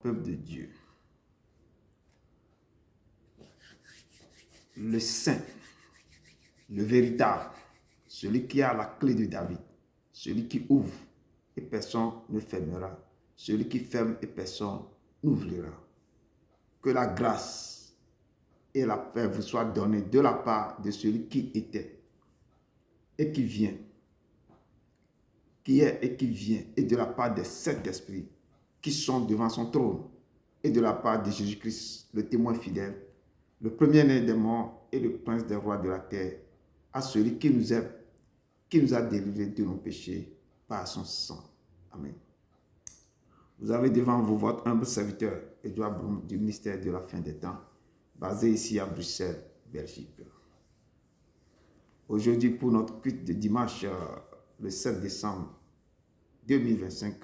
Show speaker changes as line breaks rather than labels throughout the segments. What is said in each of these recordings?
Peuple de Dieu, le saint, le véritable, celui qui a la clé de David, celui qui ouvre et personne ne fermera, celui qui ferme et personne n'ouvrira. Que la grâce et la paix vous soient données de la part de celui qui était et qui vient, qui est et qui vient, et de la part des sept esprits qui sont devant son trône, et de la part de Jésus-Christ, le témoin fidèle, le premier-né des morts et le prince des rois de la terre, à celui qui nous aime, qui nous a délivrés de nos péchés par son sang. Amen. Vous avez devant vous votre humble serviteur, Edouard Broum, du ministère de la fin des temps, basé ici à Bruxelles, Belgique. Aujourd'hui, pour notre culte de dimanche, le 7 décembre 2025,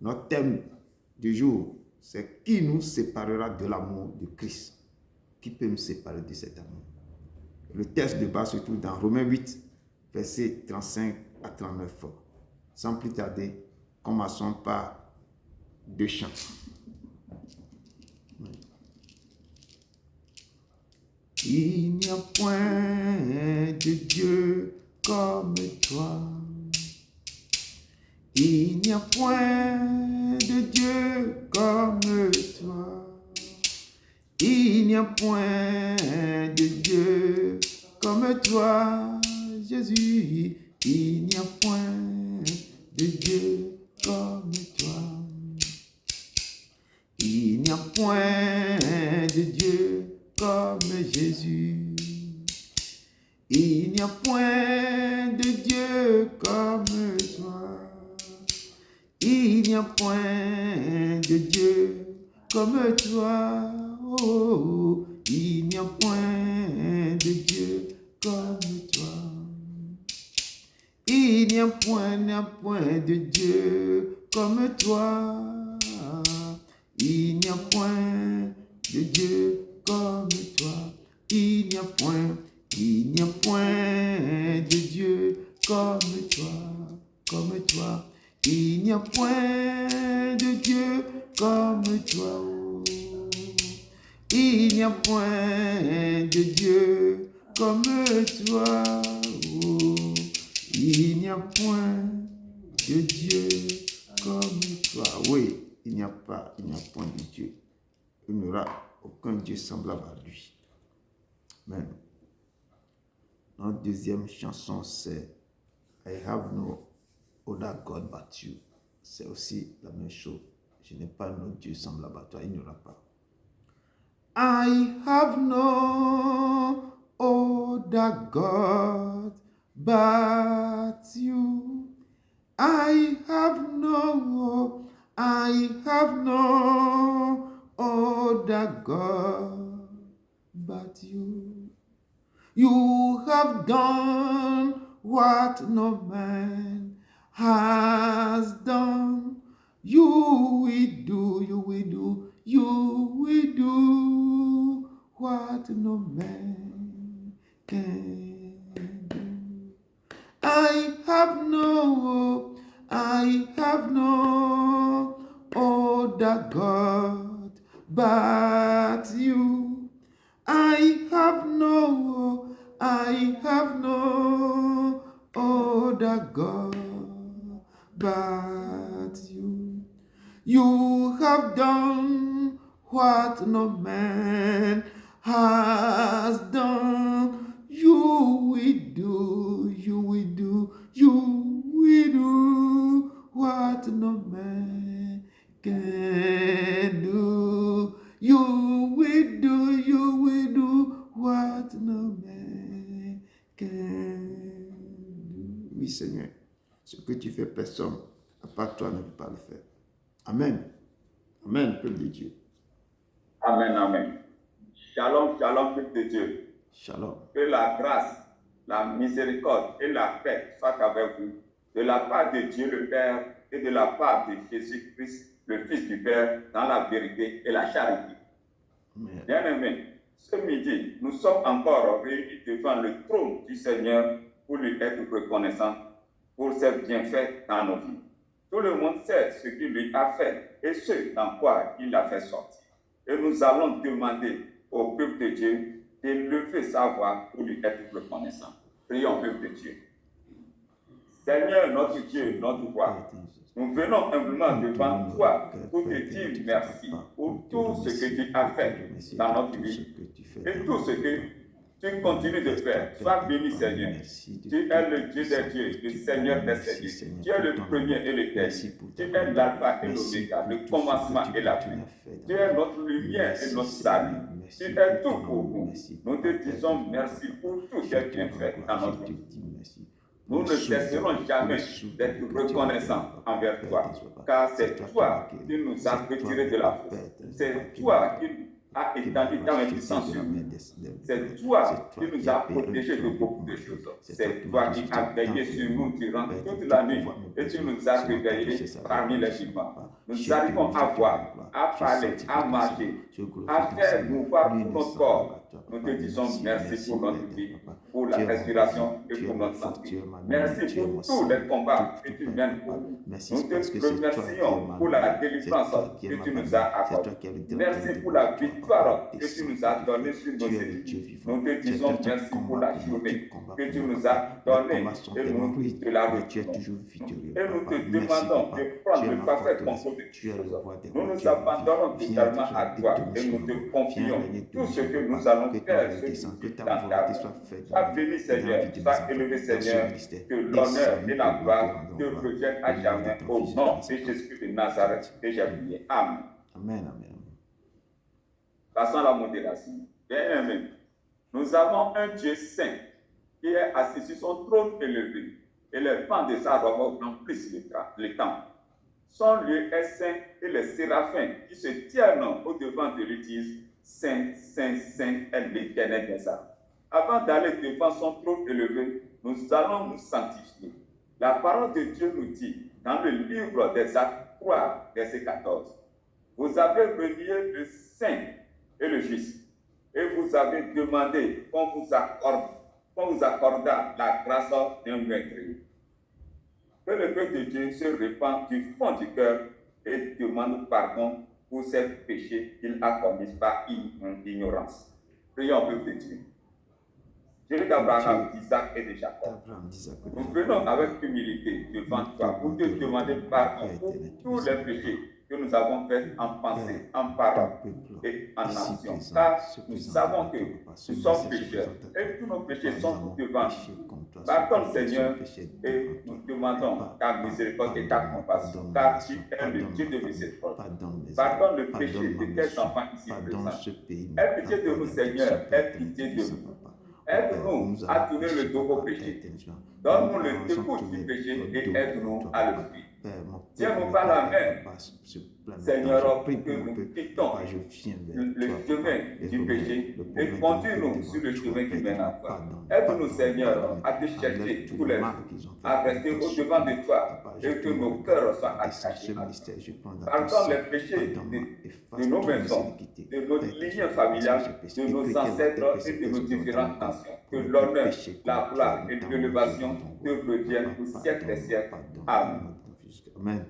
notre thème du jour, c'est qui nous séparera de l'amour de Christ? Qui peut nous séparer de cet amour? Le texte de base se trouve dans Romains 8, versets 35 à 39. Sans plus tarder, commençons par deux chants. Il n'y a point de Dieu comme toi. Il n'y a point de Dieu comme toi. Il n'y a point de Dieu comme toi, Jésus. Il n'y a point de Dieu comme toi. Il n'y a point de Dieu comme Jésus. Il n'y a point de Dieu comme toi. Il n'y a point de Dieu comme toi. Oh, il n'y a point de Dieu comme toi. Il n'y a point de Dieu comme toi. Il n'y a point de Dieu comme toi. Il n'y a point de Dieu comme toi. Il n'y a point de Dieu comme toi. Oh. Il n'y a point de Dieu comme toi. Oh. Il n'y a point de Dieu comme toi. Oui, il n'y a point de Dieu. Il n'y aura aucun Dieu semblable à lui. Amen. Notre deuxième chanson, c'est I have no other God but you. C'est aussi la même chose. Je n'ai pas un autre Dieu semblable à toi. Il n'y aura pas. I have no other God but you. I have no other God but you. You have done what no man has done. You will do what no man can do. I have no other God but you. I have no other God but you. You have done what no man has done. You will do what no man can do. You will do what no man can do. Oui, Seigneur, ce que tu fais, personne, à part toi, ne peut pas le faire. Amen. Amen, peuple de Dieu.
Amen, amen. Shalom, shalom, peuple de Dieu.
Shalom.
Que la grâce, la miséricorde et la paix soient avec vous, de la part de Dieu le Père et de la part de Jésus-Christ, le Fils du Père, dans la vérité et la charité.
Amen.
Bien-aimés, ce midi, nous sommes encore réunis devant le trône du Seigneur pour lui être reconnaissants pour ses bienfaits dans nos vies. Tout le monde sait ce qu'il lui a fait et ce dans quoi il l'a fait sortir. Et nous allons demander au peuple de Dieu d'élever sa voix pour lui être reconnaissant. Prions, peuple de Dieu. Seigneur, notre Dieu, notre roi, nous venons humblement devant toi pour te dire merci pour tout ce que tu as fait dans notre vie et tout ce que tu continues de faire. Sois béni, Seigneur. Tu es le Dieu des dieux, le Seigneur des seigneurs. Tu es le premier et le dernier. Tu es l'alpha et l'oméga, le commencement et la fin. Tu es notre lumière et notre salut. Tu es tout pour nous. Nous te disons merci pour tout ce que tu as fait dans notre vie. Nous ne cesserons jamais d'être reconnaissants envers toi, car c'est toi qui nous as retirés de la faute. C'est toi qui as étendu ta puissance sur nous. C'est toi qui nous as protégés de beaucoup de choses. C'est toi qui as veillé sur nous durant toute la nuit et tu nous as réveillés parmi les vivants. Nous arrivons à voir, à parler, à marcher, à faire mouvoir tout notre corps. Nous te disons merci pour notre vie, pour la respiration et pour notre santé. Merci pour tous les combats que tu mènes pour nous. Nous te remercions pour la délivrance que tu nous as accordée. Merci pour la victoire que tu nous as donnée sur nos ennemis. Nous te disons merci pour la journée que tu nous as donnée et nous te la remercions. Et nous te demandons de prendre le parfait contrôle de toutes choses. Nous nous abandonnons totalement à toi et nous te confions tout ce que nous allons faire dans ta vie. Sois béni, Seigneur, sois élevé, Seigneur, que l'honneur et la gloire te reviennent à jamais au nom de Jésus de Nazareth que j'ai prié. Amen.
Amen, amen.
Passons à la modération. Bien-aimé, nous avons un Dieu saint qui est assis sur son trône élevé et les pans de sa robe remplissent le temple. Son lieu est saint et les séraphins qui se tiennent au-devant de lui disent Saint, Saint, Saint est l'Éternel des armées. Avant d'aller devant son trône élevé, nous allons nous sanctifier. La parole de Dieu nous dit dans le livre des Actes 3, verset 14, vous avez renié le saint et le juste, et vous avez demandé qu'on vous accordât la grâce d'un meurtrier. Que le peuple de Dieu se répand du fond du cœur et demande pardon pour ses péchés qu'il a commis par ignorance. Prions, peuple de Dieu. Dieu d'Abraham, d'Isaac et de Jacob. Nous venons avec humilité devant toi pour te demander pardon pour tous les péchés que nous avons faits en pensée, en parole et en action. Car nous savons que nous sommes pécheurs et tous nos péchés sont devant nous. Pardonne, Seigneur, et nous demandons ta miséricorde et ta compassion, car tu es le Dieu de miséricorde. Pardonne le péché de tes enfants ici présents. Aie pitié de nous, Seigneur, aie pitié de nous. Aide-nous à tourner le dos au péché. Donne-nous le dégoût du péché et aide-nous à le fuir. Tiens-nous par la main, Seigneur, pour que nous quittons le chemin du péché et conduis-nous sur le chemin qui mène à toi. Aide-nous, Seigneur, à te chercher tous les jours, à rester au-devant de toi et que nos cœurs soient attachés à toi. Pardonne les péchés de nos maisons, de nos lignes familiales, de nos ancêtres et de nos différentes nations. Que l'honneur, la gloire et l'élévation te reviennent au siècle des siècles. Amen.
Amen.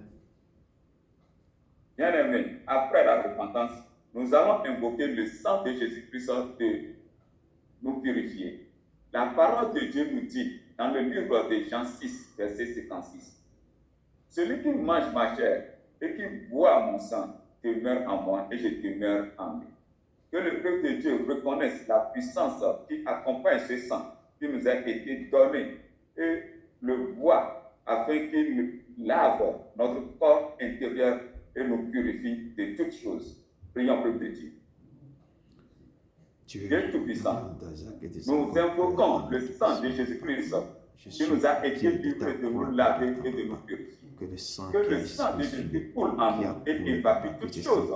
Bien-aimés, après la repentance, nous allons invoquer le sang de Jésus-Christ de nous purifier. La parole de Dieu nous dit dans le livre de Jean 6, verset 56, celui qui mange ma chair et qui boit mon sang demeure en moi et je demeure en lui. Que le peuple de Dieu reconnaisse la puissance qui accompagne ce sang qui nous a été donné et le boit afin qu'il lave notre corps intérieur et nous purifie de toutes choses. Prions, peuple de Dieu. Dieu Tout-Puissant, nous invoquons le sang de Jésus-Christ qui nous a été livré de nous laver et de nous purifier. Que le sang de Jésus coule en nous et évacue toutes choses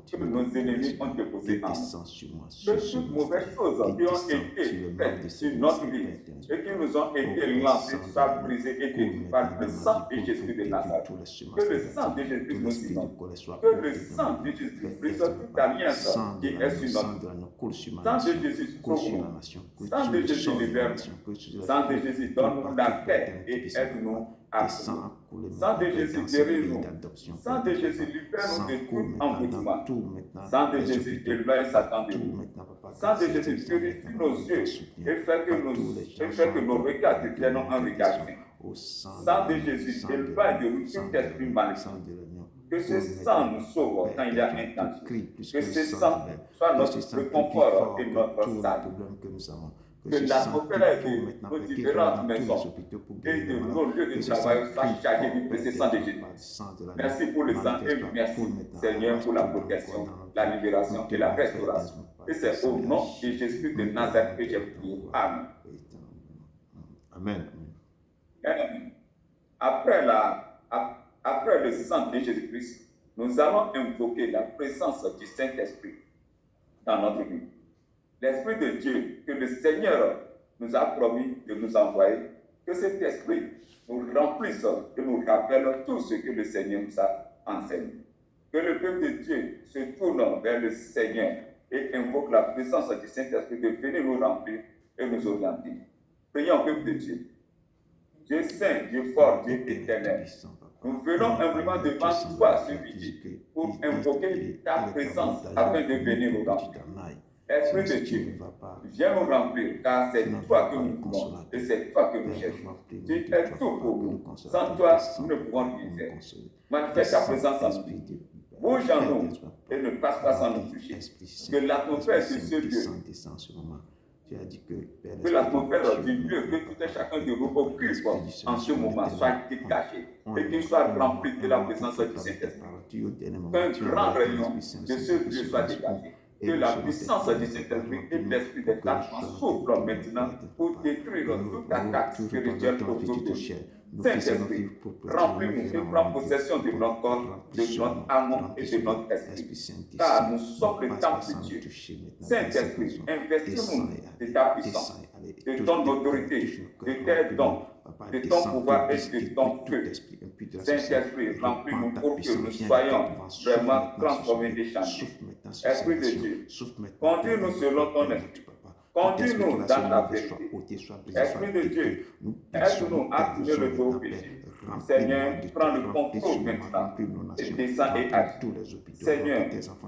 que nos ennemis ont déposées en nous. Que toutes mauvaises choses qui ont été faites sur notre vie et qui nous ont été lancées soient brisées et détruites par le sang de Jésus de Nazareth. Que le sang de Jésus nous inonde. Que le sang de Jésus brise toute alliance qui est sur notre vie. Sang de Jésus sauve-nous. Sang de Jésus libère-nous. Sang de Jésus donne-nous la paix et aide-nous à
tes sangs a coulé
Sang de
maintenant
Jésus,
dans ce pays
guéris-nous.
d'adoption.
Sang de Jésus, libère-nous
Sang
de
coule
tout
maintenant dans
emboutement.
tout maintenant.
Sang de
Les
Jésus,
hôpitaux,
éloigne Satan de
tout
nous.
maintenant, papa.
Sang de
que
Jésus,
ces gens
purifie
maintenant,
nos
nous
yeux
t'en supplions.
et fait que nos regards deviennent un regard saint. Sang de Jésus, éloigne de nous tout esprit maléfique. Que ce sang nous sauve quand il y a un danger. Que ce sang soit notre réconfort et notre salut. Que l'atmosphère de nos différentes maisons et de nos lieux de travail soit chargée du précieux sang de Jésus. Merci pour le sang et merci, Seigneur, pour la protection, la libération et la restauration. Et c'est au nom de Jésus de Nazareth que j'ai prié. Amen.
Amen.
Amen. Après le sang de Jésus-Christ, nous allons invoquer la présence du Saint-Esprit dans notre vie. L'Esprit de Dieu que le Seigneur nous a promis de nous envoyer, que cet Esprit nous remplisse et nous rappelle tout ce que le Seigneur nous a enseigné. Que le peuple de Dieu se tourne vers le Seigneur et invoque la présence du Saint-Esprit de venir nous remplir et nous orienter. Prions, peuple de Dieu. Dieu saint, Dieu fort, Dieu éternel. Nous venons humblement devant toi ce midi pour invoquer ta présence afin de venir nous remplir. Esprit de Dieu, viens nous remplir, car c'est toi que nous voulons et c'est toi que nous cherchons. Tu es tout pour nous. Sans toi, nous ne pouvons rien faire. Manifeste ta présence en nous. Bouge en nous et ne passe pas sans nous toucher. Que l'atmosphère de ce lieu, que l'atmosphère du lieu, que tout et chacun de nous occupe en ce moment soit dégagé et qu'il soit rempli de la présence du Saint-Esprit. Qu'un grand rayon de ce lieu soit dégagé. Que la puissance du Saint-Esprit et l'Esprit des tâches soufflent maintenant pour détruire toute attaque spirituelle autour de nous. Saint-Esprit, remplis-nous et prends possession de notre corps, de notre âme et de notre esprit. Car nous sommes le temple de Dieu. Saint-Esprit, investis-nous de ta puissance, de ton autorité, de tes dons, de ton pouvoir et de ton feu. Saint-Esprit, remplis-nous pour que nous soyons vraiment transformés et changés. Esprit de Dieu, conduis-nous selon ton esprit. Conduis-nous dans ta vérité. Esprit de Dieu, aide-nous à finir le dos péché. Seigneur, prends le contrôle maintenant et descends et agis. Seigneur,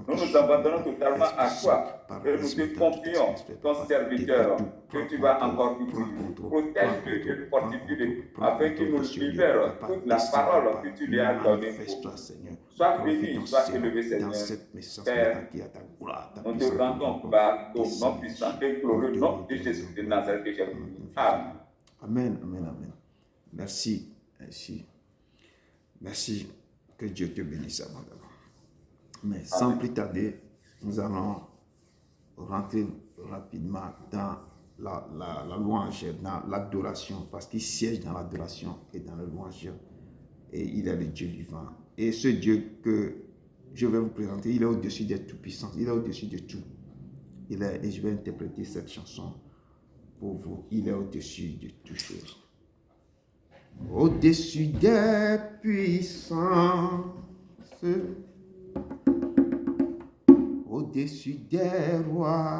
nous nous abandonnons totalement à toi et nous te confions ton serviteur que tu vas encore utiliser. Protège-le et le fortifie afin qu'il nous libère toute la parole que tu lui as donnée. Sois béni, sois élevé, Seigneur. Père, nous te rendons par ton nom puissant et glorieux nom de Jésus de Nazareth que j'ai prié. Amen.
Amen, amen, amen. Merci, merci. Merci. Que Dieu te bénisse abondamment. Mais sans plus tarder, nous allons rentrer rapidement dans la louange, dans l'adoration, parce qu'il siège dans l'adoration et dans la louange. Et il est le Dieu vivant. Et ce Dieu que je vais vous présenter, il est au-dessus de tout puissance, il est au-dessus de tout. Et je vais interpréter cette chanson pour vous. Il est au-dessus de toutes choses. Au-dessus des puissances, au-dessus des rois,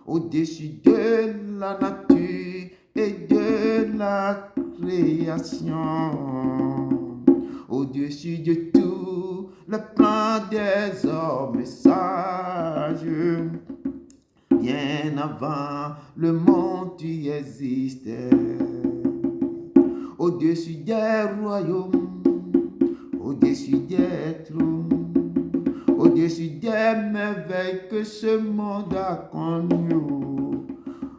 au-dessus de la nature et de la création, au-dessus de tout le plan des hommes sages. Bien avant le monde tu existais, au-dessus des royaumes, au-dessus des trônes, au-dessus des merveilles que ce monde a connues,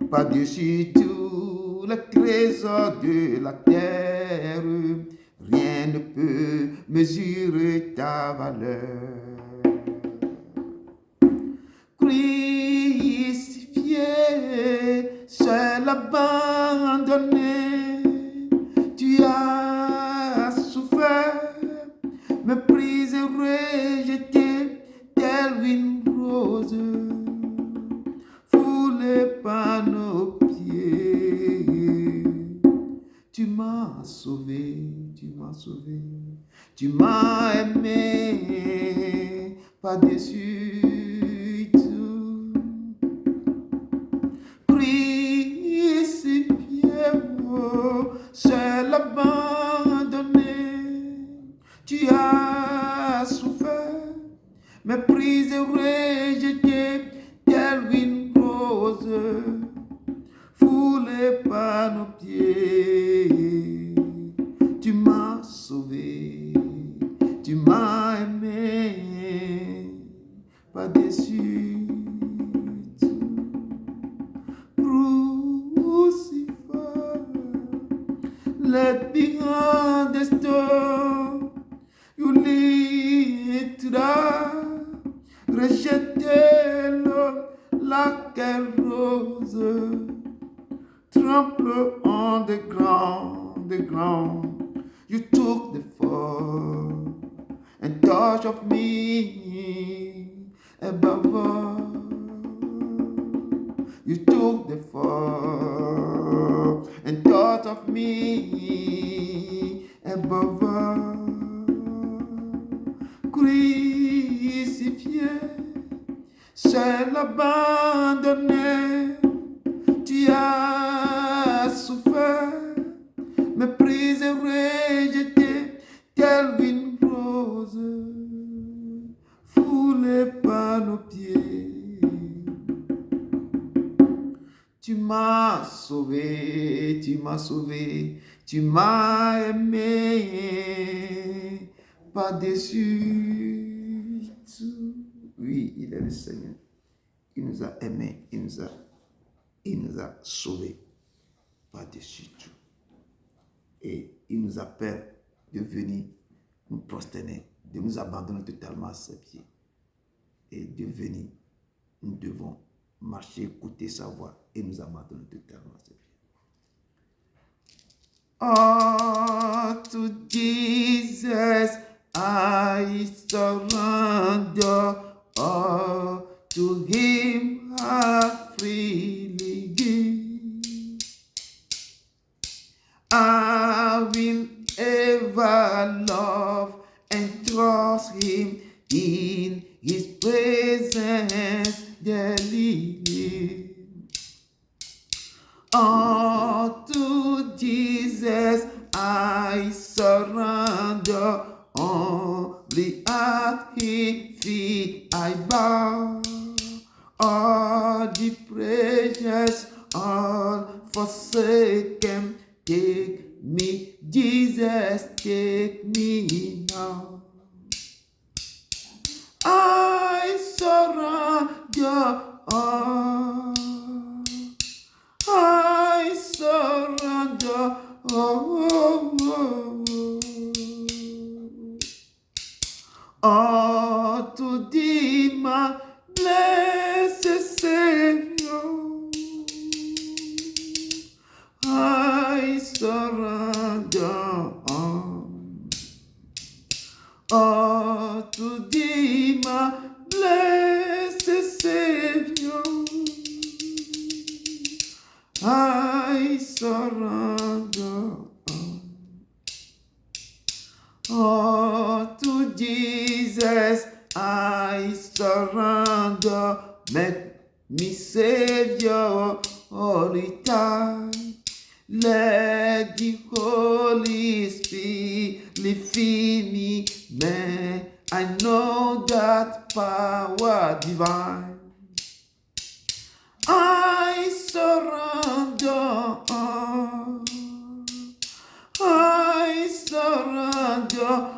par-dessus tout le trésor de la terre, rien ne peut mesurer ta valeur. Crucifié, seul abandonné, tu as souffert, méprisé, rejeté, telle une rose, foulée par nos pieds. Tu m'as sauvé, tu m'as sauvé, tu m'as aimé, par-dessus tout. Crucifié, seul méprisé, rejeté, telle une rose, foulée par nos pieds. Tu m'as sauvé, tu m'as aimé, pas déçu. Let behind the storm, you lead to die. Rejeté l'homme like a rose, trample on the ground. You took the fall and touch of me above all. You took the fall and thought of me above all. Crucifié, seul abandonné, tu as souffert, méprisé, rejeté, telle une rose, foulée par nos pieds. Tu m'as sauvé, tu m'as sauvé, tu m'as aimé, pas déçu. Oui, il est le Seigneur. Il nous a aimés, il nous a sauvés, pas déçu tout. Et il nous appelle de venir nous prosterner, de nous abandonner totalement à ses pieds. Et de venir, nous devons marcher, écouter sa voix et nous abandonner totalement à ses pieds. Oh, to Jesus I surrender. Oh, to Him I freely give. I will ever love and trust Him in His presence daily. Oh, to Jesus I surrender. Only at His feet I bow. All the precious, all forsaken. Take me, Jesus, take me now. I surrender all. I surrender all to Thee, my blessed Savior. I surrender all to Thee, my blessed Savior. I surrender all to Jesus. I surrender. Make me Savior all the time. Let the Holy Spirit fill me. May I know that power divine. I surrender. I surrender.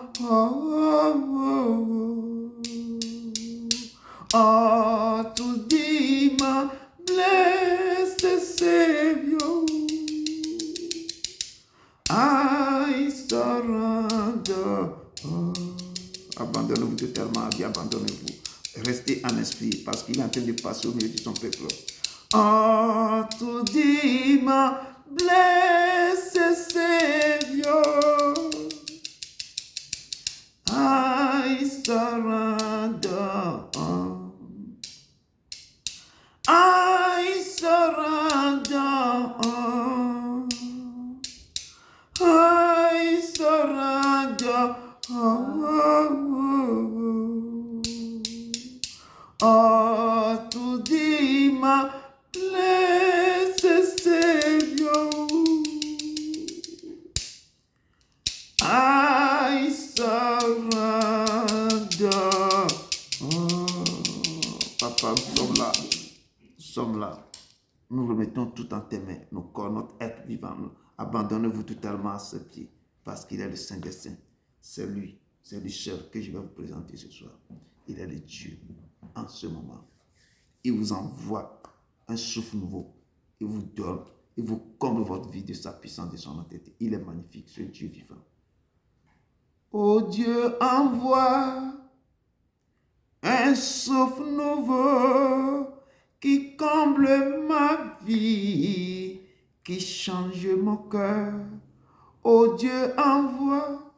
All to Thee, my blessed Savior. I surrender. Abandonnez-vous totalement, bien abandonnez-vous. Restez en esprit parce qu'il est en train de passer au milieu de son peuple. Oh, to Thee, my blessed Savior, I surrender. I surrender. I surrender. Oh, to Thee, my blessed Savior, I surrender. papa, nous sommes là. Nous remettons tout en tes mains, nos corps, notre être vivant. Abandonnez-vous totalement à ses pieds, parce qu'il est le Saint des Saints. C'est lui seul que je vais vous présenter ce soir. Il est le Dieu en ce moment. Il vous envoie un souffle nouveau. Il vous donne, il vous comble votre vie de sa puissance, de son entité. Il est magnifique, ce Dieu vivant. Oh Dieu, envoie un souffle nouveau qui comble ma vie, qui change mon cœur. Oh Dieu, envoie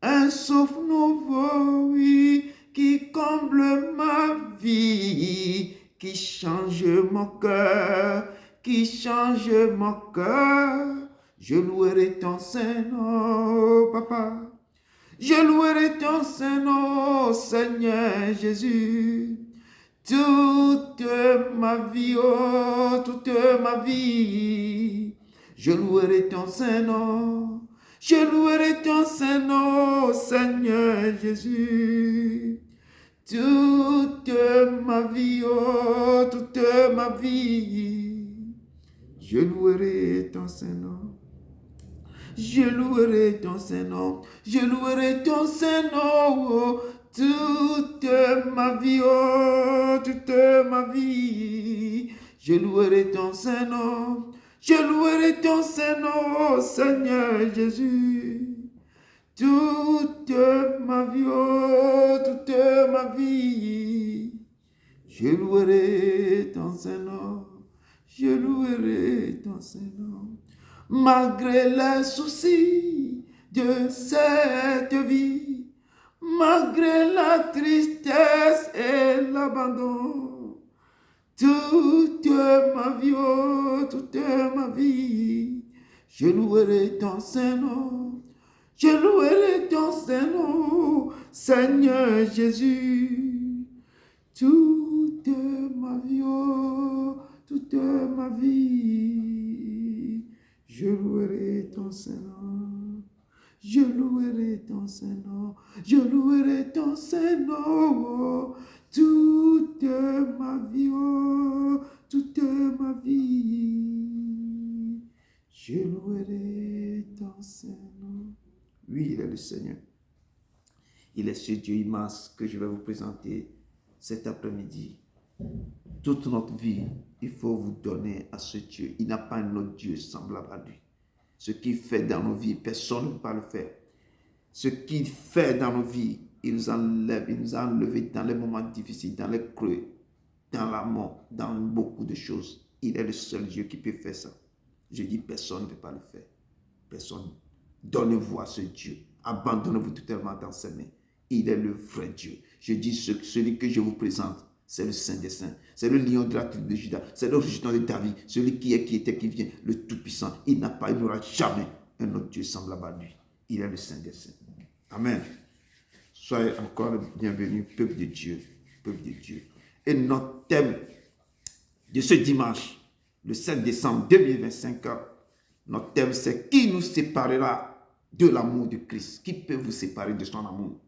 un souffle nouveau, oui, qui comble ma vie, qui change mon cœur, qui change mon cœur. Je louerai ton Saint-Nom, papa. Je louerai ton Saint-Nom, Seigneur Jésus. Toute ma vie, oh, toute ma vie, je louerai ton Saint-Nom. Je louerai ton Saint-Nom, Seigneur Jésus. Toute ma vie, oh, toute ma vie, je louerai ton Saint-Nom. Je louerai ton Saint-Nom. Je louerai ton Saint-Nom, oh, toute ma vie, oh, toute ma vie. Je louerai ton Saint-Nom. Je louerai ton Saint-Nom, Seigneur Jésus. Toute ma vie, oh, toute ma vie. Je louerai ton Saint-Nom. Je louerai ton Saint-Nom. Malgré les soucis de cette vie, malgré la tristesse et l'abandon, toute ma vie, oh, toute ma vie, je louerai ton Saint-Nom. Je louerai ton Saint-Nom, Seigneur Jésus. Toute ma vie, oh, toute ma vie, je louerai ton Saint-Nom. Je louerai ton Saint-Nom. Je louerai ton Saint-Nom, oh, toute ma vie, oh, toute ma vie. Je louerai ton Saint-Nom. Oui, il est le Seigneur. Il est ce Dieu immense que je vais vous présenter cet après-midi. Toute notre vie, il faut vous donner à ce Dieu. Il n'a pas un autre Dieu semblable à lui. Ce qu'il fait dans nos vies, personne ne peut pas le faire. Ce qu'il fait dans nos vies, il nous enlève, il nous a enlevés dans les moments difficiles, dans les creux, dans la mort, dans beaucoup de choses. Il est le seul Dieu qui peut faire ça. Je dis, personne ne peut pas le faire. Personne. Donnez-vous à ce Dieu. Abandonnez-vous totalement dans ses mains. Il est le vrai Dieu. Je dis, celui que je vous présente, c'est le Saint des Saints. C'est le lion de la tribu de Juda. C'est l'original de David. Celui qui est, qui était, qui vient. Le Tout-Puissant. Il n'a pas, il n'aura jamais un autre Dieu semblable à lui. Il est le Saint des Saints. Amen. Soyez encore le bienvenu, peuple de Dieu. Peuple de Dieu. Et notre thème de ce dimanche, le 7 décembre 2025, notre thème c'est « Qui nous séparera de l'amour de Christ ?» Qui peut vous séparer de son amour?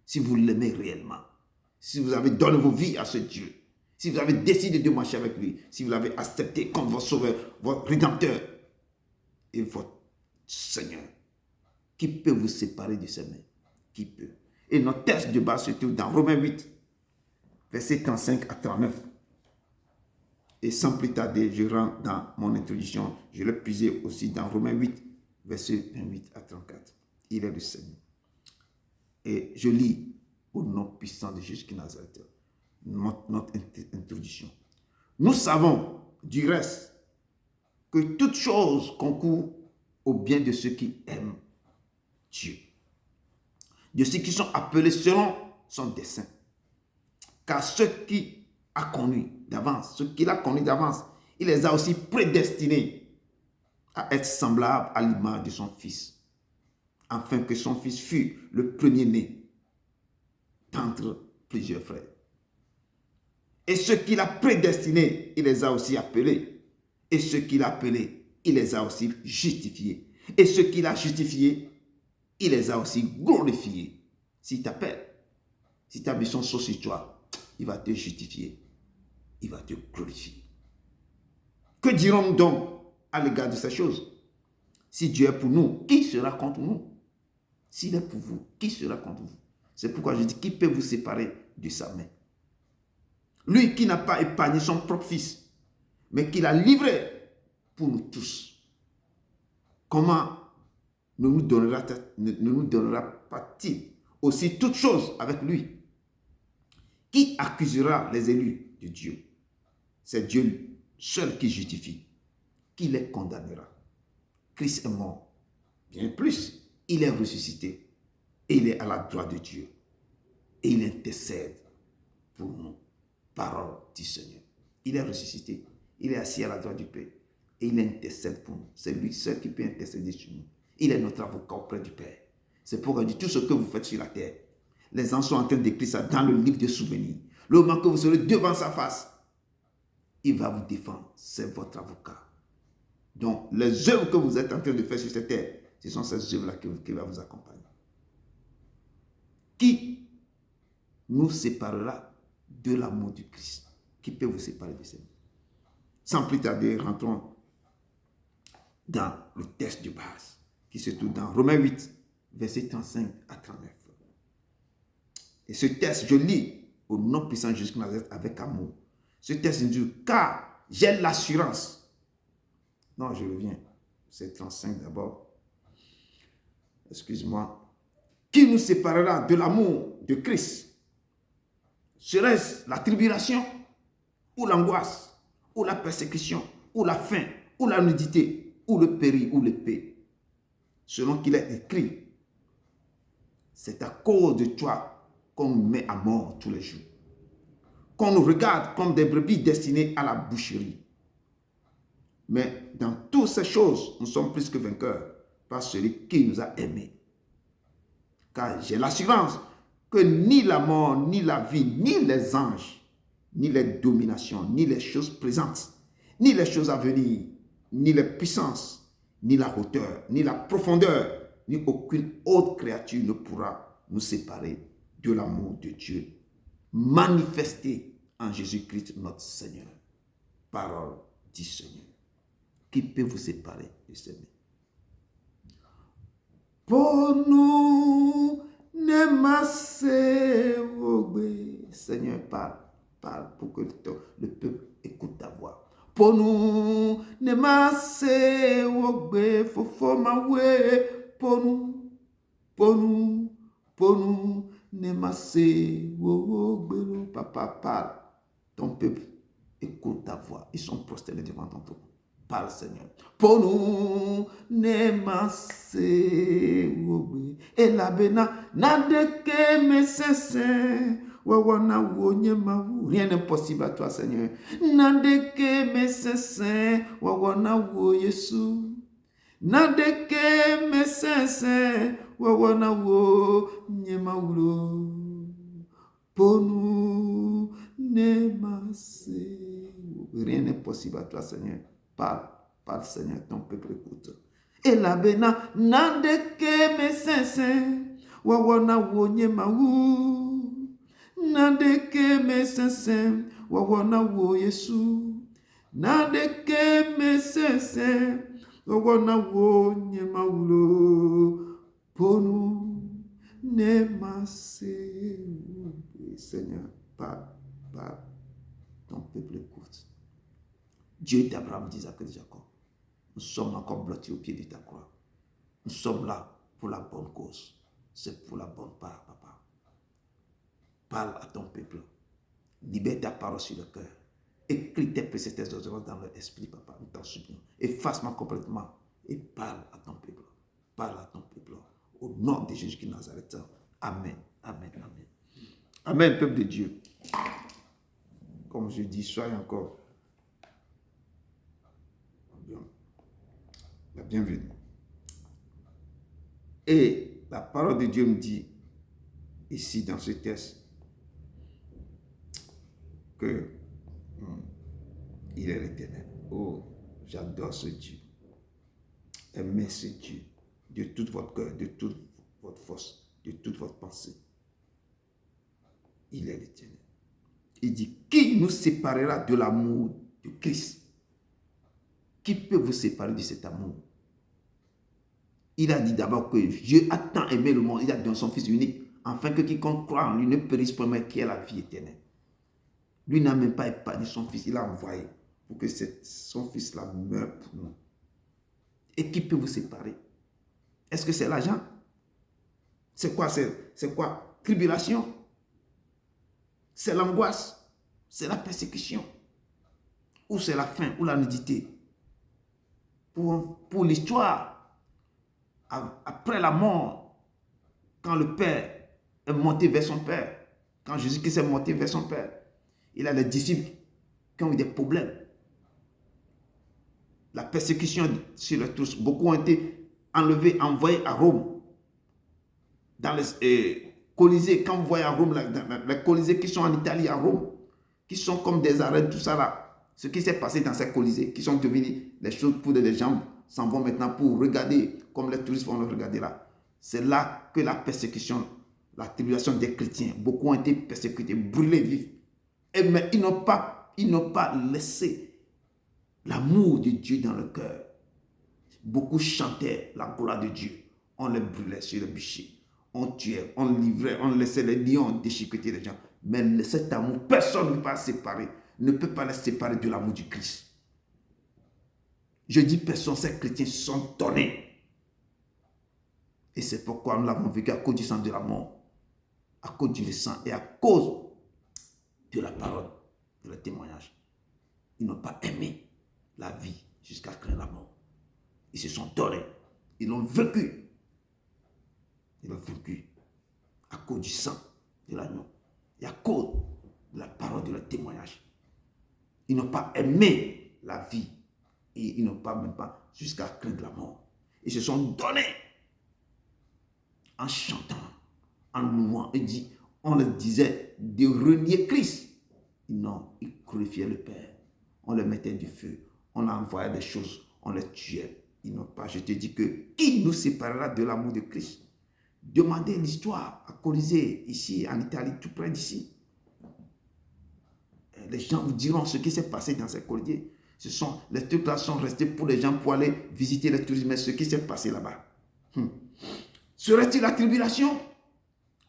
Si vous l'aimez réellement. Si vous avez donné vos vies à ce Dieu. Si vous avez décidé de marcher avec lui. Si vous l'avez accepté comme votre sauveur, votre rédempteur et votre Seigneur. Qui peut vous séparer de ses mains? Qui peut? Et notre texte de base se trouve dans Romains 8, versets 35 à 39. Et sans plus tarder, je rentre dans mon introduction. Je l'ai puisé aussi dans Romains 8, versets 28 à 34. Il est le Seigneur. Et je lis au nom puissant de Jésus de Nazareth notre introduction. Nous savons du reste que toute chose concourt au bien de ceux qui aiment Dieu, de ceux qui sont appelés selon son dessein. Car ceux qu'il a connus d'avance, il les a aussi prédestinés à être semblables à l'image de son Fils, afin que son Fils fût le premier-né d'entre plusieurs frères. Et ceux qu'il a prédestinés, il les a aussi appelés. Et ceux qu'il a appelés, il les a aussi justifiés. Et ceux qu'il a justifiés, il les a aussi glorifiés. S'il t'appelle, si ta mission saute sur toi, il va te justifier. il va te glorifier. Que dirons-nous donc à l'égard de ces choses? Si Dieu est pour nous, qui sera contre nous? S'il est pour vous, qui sera contre vous? C'est pourquoi je dis, qui peut vous séparer de sa main? Lui qui n'a pas épargné son propre fils, mais qui l'a livré pour nous tous. Comment ne nous donnera pas-t-il aussi toutes choses avec lui? Qui accusera les élus de Dieu? C'est Dieu seul qui justifie. Qui les condamnera? Christ est mort. Bien plus, il est ressuscité. Et il est à la droite de Dieu. Et il intercède pour nous. Parole du Seigneur. Il est ressuscité. Il est assis à la droite du Père. Et il intercède pour nous. C'est lui seul qui peut intercéder sur nous. Il est notre avocat auprès du Père. C'est pourquoi je dis tout ce que vous faites sur la terre. Les gens sont en train d'écrire ça dans le livre de souvenirs. Le moment que vous serez devant sa face, il va vous défendre. C'est votre avocat. Donc, les œuvres que vous êtes en train de faire sur cette terre, ce sont ces œuvres-là qui vont vous accompagner. Qui nous séparera de l'amour du Christ? Qui peut vous séparer de ça? Sans plus tarder, rentrons dans le texte de base qui se trouve dans Romains 8, versets 35 à 39. Et ce texte, je lis au nom puissant de Jésus avec amour. Ce texte dit, car j'ai l'assurance. Non, je reviens. C'est 35 d'abord. Excuse-moi. Qui nous séparera de l'amour de Christ? Serait-ce la tribulation, ou l'angoisse, ou la persécution, ou la faim, ou la nudité, ou le péril, ou l'épée? Selon qu'il est écrit, c'est à cause de toi qu'on nous met à mort tous les jours, qu'on nous regarde comme des brebis destinées à la boucherie. Mais dans toutes ces choses, nous sommes plus que vainqueurs par celui qui nous a aimés. Car j'ai l'assurance que ni la mort, ni la vie, ni les anges, ni les dominations, ni les choses présentes, ni les choses à venir, ni les puissances, ni la hauteur, ni la profondeur, ni aucune autre créature ne pourra nous séparer de l'amour de Dieu manifesté en Jésus-Christ notre Seigneur. Parole du Seigneur. Qui peut vous séparer de ses mains? Pour nous, ne massez vos. Seigneur, parle pour que le peuple écoute ta voix. Pour nous, ne massez vos. Fofo mawe. Pour nous, ne massez vos. Papa, parle. Ton peuple écoute ta voix. Ils sont prosternés devant ton trône. Parle, Seigneur. Pour nous, ne masse. Et la bena, n'adeke me sese. Rien n'est possible à toi, Seigneur. N'adeke me sese. Wawana wo Yesu. N'adeke me sese. Wawana wo nyemaulo. Pour nous, ne masse. Rien n'est possible à toi, Seigneur. Parle, Seigneur, ton peuple écoute. Et la bena, n'adeke me sese, wawana wonye mawu. N'adeke me sese, wawana wo Yesu. N'adeke me sese, wawana wonye mawulo. Pour nous, ne masse. Seigneur, parle, ton peuple écoute. Dieu d'Abraham, d'Isaac et de Jacob, nous sommes encore blottis au pied de ta croix. Nous sommes là pour la bonne cause. C'est pour la bonne part, papa. Parle à ton peuple. Libère ta parole sur le cœur. Écris tes préceptes et ordonnances dans leur esprit, papa. Nous t'en supplions. Efface-moi complètement et parle à ton peuple. Parle à ton peuple. Au nom de Jésus-Christ de Nazareth. Amen. Amen. Amen. Amen, peuple de Dieu. Comme je dis, soyez encore la bienvenue. Et la parole de Dieu me dit, ici dans ce texte, que il est l'Éternel. Oh, j'adore ce Dieu. Aimez ce Dieu de tout votre cœur, de toute votre force, de toute votre pensée. Il est l'Éternel. Il dit, qui nous séparera de l'amour de Christ? Qui peut vous séparer de cet amour? Il a dit d'abord que Dieu a tant aimé le monde, il a donné son Fils unique, afin que quiconque croit en lui ne périsse pas, mais qu'il ait la vie éternelle. Lui n'a même pas épargné son Fils, il l'a envoyé pour que son Fils-là meure pour nous. Et qui peut vous séparer? Est-ce que c'est l'argent? C'est quoi? C'est quoi? Tribulation? C'est l'angoisse? C'est la persécution? Ou c'est la faim? Ou la nudité? Pour l'histoire, après la mort, quand le Père est monté vers son Père, quand Jésus-Christ est monté vers son Père, il a les disciples qui ont eu des problèmes. La persécution sur les tous, beaucoup ont été enlevés, envoyés à Rome. Dans les Colisées, quand vous voyez à Rome, dans les Colisées qui sont en Italie, à Rome, qui sont comme des arènes, tout ça là, ce qui s'est passé dans ces Colisées, qui sont devenus les choses pour les gens s'en vont maintenant pour regarder, comme les touristes vont le regarder là. C'est là que la persécution, la tribulation des chrétiens, beaucoup ont été persécutés, brûlés vifs. Mais ils n'ont pas laissé l'amour de Dieu dans le cœur. Beaucoup chantaient la gloire de Dieu. On les brûlait sur le bûcher. On tuait, on livrait, on laissait les lions déchiqueter les gens. Mais cet amour, personne ne peut pas séparer, ne peut pas les séparer de l'amour du Christ. Je dis personne, ces chrétiens sont donnés. Et c'est pourquoi nous l'avons vécu à cause du sang de la mort, à cause du sang et à cause de la parole, de le témoignage. Ils n'ont pas aimé la vie jusqu'à craindre la mort. Ils se sont donnés. Ils l'ont vécu. Ils l'ont vécu à cause du sang de l'agneau et à cause de la parole, de le témoignage. Ils n'ont pas aimé la vie et ils n'ont pas même pas jusqu'à craindre la mort. Ils se sont donnés en chantant, en louant. On leur disait de renier Christ. Non, ils glorifiaient le Père. On leur mettait du feu. On leur envoyait des choses. On les tuait. Ils n'ont pas. Je te dis que qui nous séparera de l'amour de Christ? Demandez l'histoire à Colisée, ici en Italie, tout près d'ici. Les gens vous diront ce qui s'est passé dans ces Colisées. Les trucs là sont restés pour les gens pour aller visiter les touristes, mais ce qui s'est passé là-bas. Serait-il la tribulation,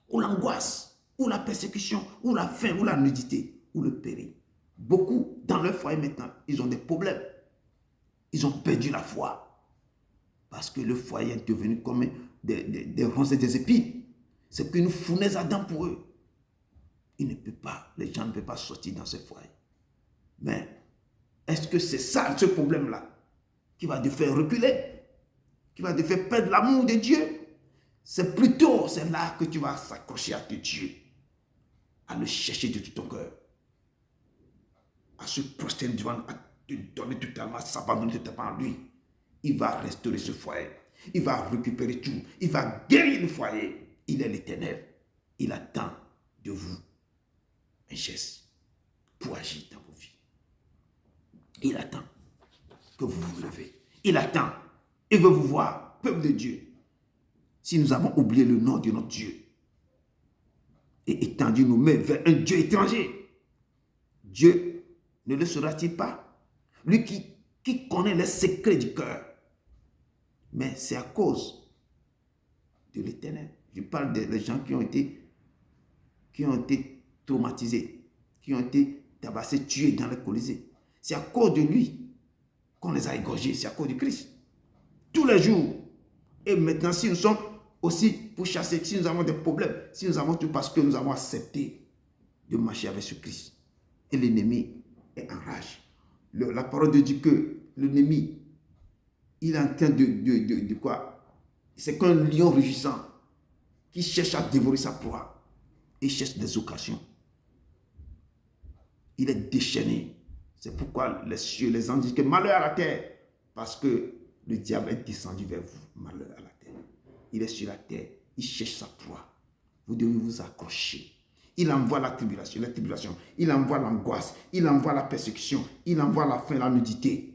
ou l'angoisse, ou la persécution, ou la faim, ou la nudité, ou le péril? Beaucoup dans leur foyer maintenant, ils ont des problèmes. Ils ont perdu la foi. Parce que le foyer est devenu comme des ronces et des épines. C'est une fournaise à dents pour eux. Ils ne peuvent pas, les gens ne peuvent pas sortir dans ce foyer. Mais est-ce que c'est ça, ce problème-là, qui va te faire reculer, qui va te faire perdre l'amour de Dieu? C'est plutôt, c'est là que tu vas s'accrocher à Dieu, à le chercher de tout ton cœur, à se prosterner devant, à te donner totalement, à s'abandonner totalement à lui. Il va restaurer ce foyer, il va récupérer tout, il va guérir le foyer. Il est l'Éternel. Il attend de vous un geste pour agir dans vos vies. Il attend que vous vous levez. Il attend. Il veut vous voir, peuple de Dieu. Si nous avons oublié le nom de notre Dieu et étendu nos mains vers un Dieu étranger, Dieu ne le saura-t-il pas? Lui qui connaît les secrets du cœur. Mais c'est à cause de l'Éternel. Je parle des gens qui ont été traumatisés, qui ont été tabassés, tués dans les Colisées. C'est à cause de lui qu'on les a égorgés. C'est à cause du Christ. Tous les jours. Et maintenant, si nous sommes aussi pour chasser, si nous avons des problèmes, si nous avons tout parce que nous avons accepté de marcher avec ce Christ. Et l'ennemi est en rage. La parole de Dieu que l'ennemi, il est en train de quoi? C'est qu'un lion rugissant qui cherche à dévorer sa proie. Il cherche des occasions. Il est déchaîné. C'est pourquoi les cieux, les anges disent que malheur à la terre. Parce que le diable est descendu vers vous. Malheur à la terre. Il est sur la terre. Il cherche sa proie. Vous devez vous accrocher. Il envoie la tribulation. Il envoie l'angoisse. Il envoie la persécution. Il envoie la faim, la nudité.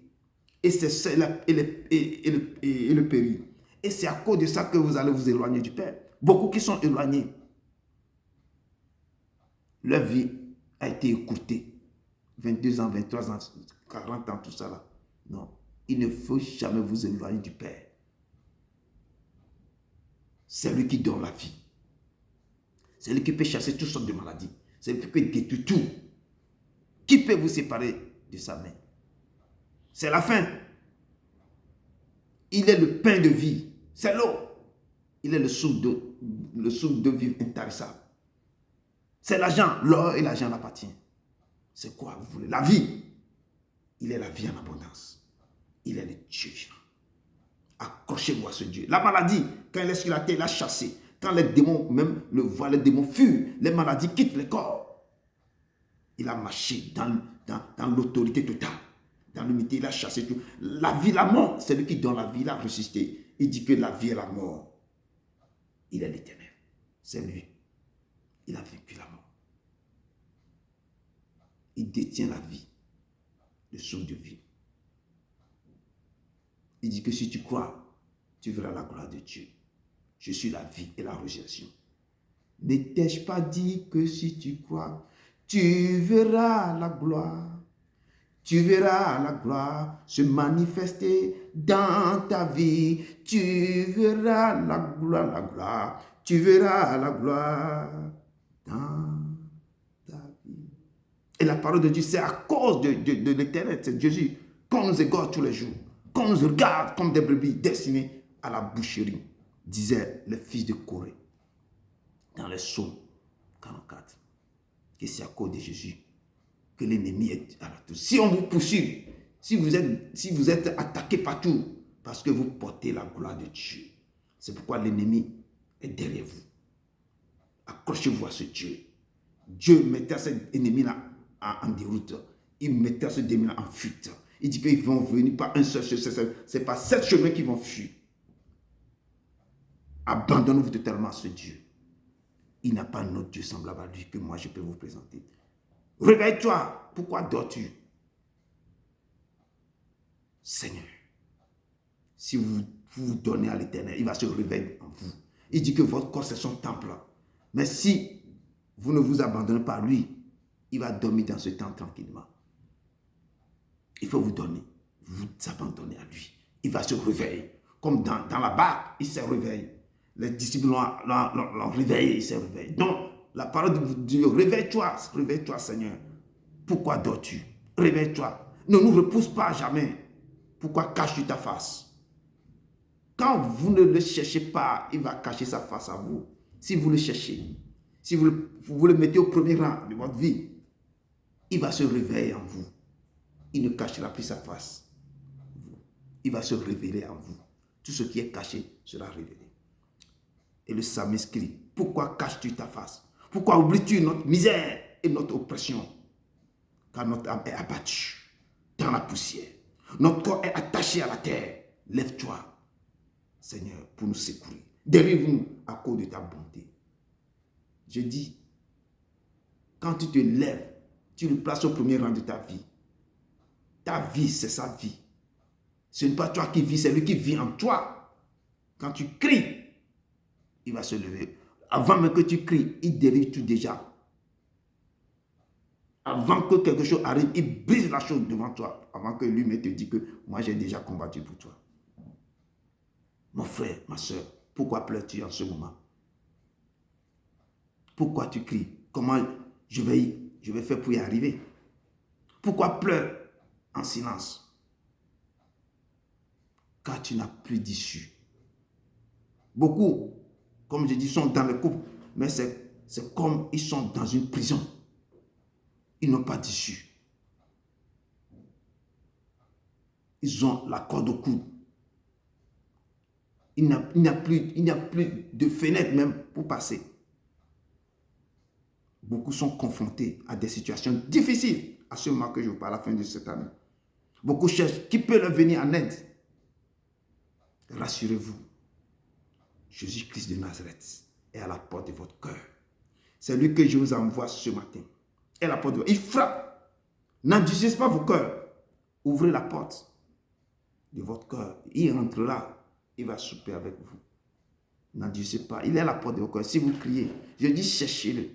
Et c'est ça, et le péril. Et c'est à cause de ça que vous allez vous éloigner du Père. Beaucoup qui sont éloignés. Leur vie a été écourté. 22 ans, 23 ans, 40 ans, tout ça là. Non. Il ne faut jamais vous éloigner du Père. C'est lui qui donne la vie. C'est lui qui peut chasser toutes sortes de maladies. C'est lui qui peut détruire tout. Qui peut vous séparer de sa main? C'est la faim. Il est le pain de vie. C'est l'eau. Il est le souffle de vie intarissable. C'est l'argent. L'or et l'argent l'appartient. C'est quoi vous voulez? La vie. Il est la vie en abondance. Il est le Dieu vivant. Accrochez-vous à ce Dieu. La maladie, quand il est sur la terre, il a chassé. Quand les démons, même le voient, les démons fuient, les maladies quittent le corps. Il a marché dans l'autorité totale. Dans l'unité, il a chassé tout. La vie, la mort, c'est lui qui donne la vie, il a ressuscité. Il dit que la vie et la mort, il est l'Éternel. C'est lui. Il a vaincu la mort. Il détient la vie, le souffle de vie. Il dit que si tu crois, tu verras la gloire de Dieu. Je suis la vie et la résurrection. Ne t'ai-je pas dit que si tu crois, tu verras la gloire. Tu verras la gloire se manifester dans ta vie. Tu verras la gloire. Tu verras la gloire dans ta vie. Et la parole de Dieu, c'est à cause de l'Éternel, c'est Jésus, qu'on nous égorge tous les jours, qu'on nous regarde comme des brebis destinées à la boucherie, disaient les fils de Corée dans les psaumes 44. Que c'est à cause de Jésus que l'ennemi est à la touche. Si on vous poursuit, si vous êtes attaqué partout, parce que vous portez la gloire de Dieu, c'est pourquoi l'ennemi est derrière vous. Accrochez-vous à ce Dieu. Dieu mettait cet ennemi-là en déroute. Il mettait cet ennemi-là en fuite. Il dit qu'ils vont venir par un seul chemin. C'est pas 7 chemins qui vont fuir. Abandonnez-vous totalement à ce Dieu. Il n'a pas un autre Dieu semblable à lui que moi je peux vous présenter. Réveille-toi. Pourquoi dors-tu? Seigneur, si vous vous donnez à l'Éternel, il va se réveiller en vous. Il dit que votre corps c'est son temple. Mais si vous ne vous abandonnez pas à lui, il va dormir dans ce temps tranquillement. Il faut vous donner, vous abandonner à lui. Il va se réveiller. Comme dans la barque, il se réveille. Les disciples l'ont réveillé, il se réveille. Donc, la parole de Dieu, réveille-toi Seigneur. Pourquoi dors-tu? Réveille-toi. Ne nous repousse pas jamais. Pourquoi caches-tu ta face? Quand vous ne le cherchez pas, il va cacher sa face à vous. Si vous le cherchez, si vous le mettez au premier rang de votre vie, il va se réveiller en vous. Il ne cachera plus sa face. Il va se révéler en vous. Tout ce qui est caché sera révélé. Et le psalmiste crie, pourquoi caches-tu ta face? Pourquoi oublies-tu notre misère et notre oppression? Car notre âme est abattue dans la poussière. Notre corps est attaché à la terre. Lève-toi, Seigneur, pour nous secourir. Délivre-nous à cause de ta bonté. Je dis, quand tu te lèves, tu le places au premier rang de ta vie. Ta vie, c'est sa vie. Ce n'est pas toi qui vis, c'est lui qui vit en toi. Quand tu cries, il va se lever. Avant même que tu cries, il délivre tout déjà. Avant que quelque chose arrive, il brise la chose devant toi. Avant que lui-même te dise que moi j'ai déjà combattu pour toi. Mon frère, ma soeur, pourquoi pleures-tu en ce moment? Pourquoi tu cries? Comment je vais faire pour y arriver? Pourquoi pleures en silence? Car tu n'as plus d'issue. Beaucoup, comme je dis, sont dans le couple, mais c'est comme ils sont dans une prison. Ils n'ont pas d'issue. Ils ont la corde au cou. Il n'y a plus de fenêtre même pour passer. Beaucoup sont confrontés à des situations difficiles à ce moment que je vous parle à la fin de cette année. Beaucoup cherchent qui peut leur venir en aide. Rassurez-vous, Jésus-Christ de Nazareth est à la porte de votre cœur. C'est lui que je vous envoie ce matin. Et la porte de votre... Il frappe. N'endurcissez pas vos cœurs. Ouvrez la porte de votre cœur. Il rentrera. Il va souper avec vous. N'endurcissez pas. Il est à la porte de votre cœur. Si vous criez, je dis cherchez-le.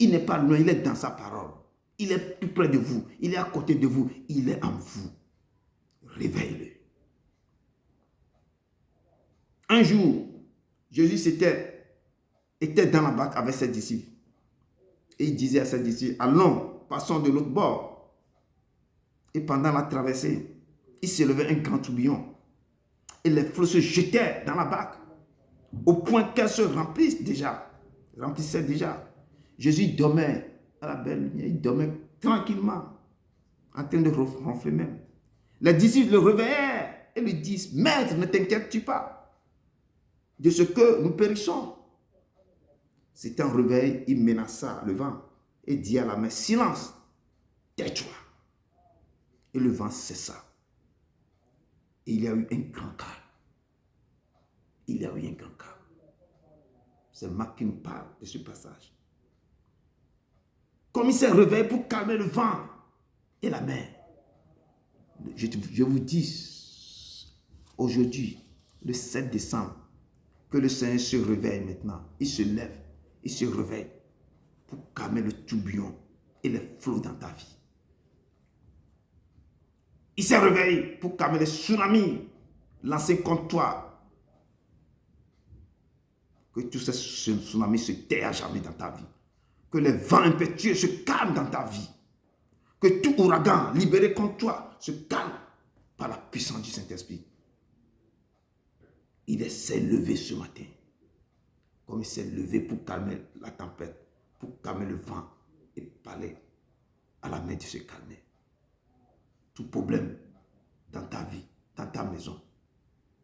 Il n'est pas loin, il est dans sa parole. Il est tout près de vous. Il est à côté de vous. Il est en vous. Réveille-le. Un jour, Jésus était dans la barque avec ses disciples. Et il disait à ses disciples, allons, passons de l'autre bord. Et pendant la traversée, il s'élevait un grand tourbillon. Et les flots se jetaient dans la barque, au point qu'elle se remplissait déjà. Jésus dormait à la belle lumière, il dormait tranquillement, en train de ronfler même. Les disciples le réveillèrent et lui disent, Maître, ne t'inquiètes-tu pas de ce que nous périssons? C'était un réveil, il menaça le vent et dit à la mer, silence, tais-toi. Et le vent cessa. Et il y a eu un grand calme. C'est Marc qui nous parle de ce passage. Comme il s'est réveillé pour calmer le vent et la mer. Je vous dis aujourd'hui, le 7 décembre, que le Seigneur se réveille maintenant. Il se lève, il se réveille pour calmer le tourbillon et les flots dans ta vie. Il s'est réveillé pour calmer les tsunamis lancés contre toi. Que tous ces tsunamis se taisent à jamais dans ta vie. Que les vents impétueux se calment dans ta vie. Que tout ouragan libéré contre toi se calme par la puissance du Saint-Esprit. Il s'est levé ce matin. Comme il s'est levé pour calmer la tempête, pour calmer le vent et parler à la mer de se calmer. Tout problème dans ta vie, dans ta maison,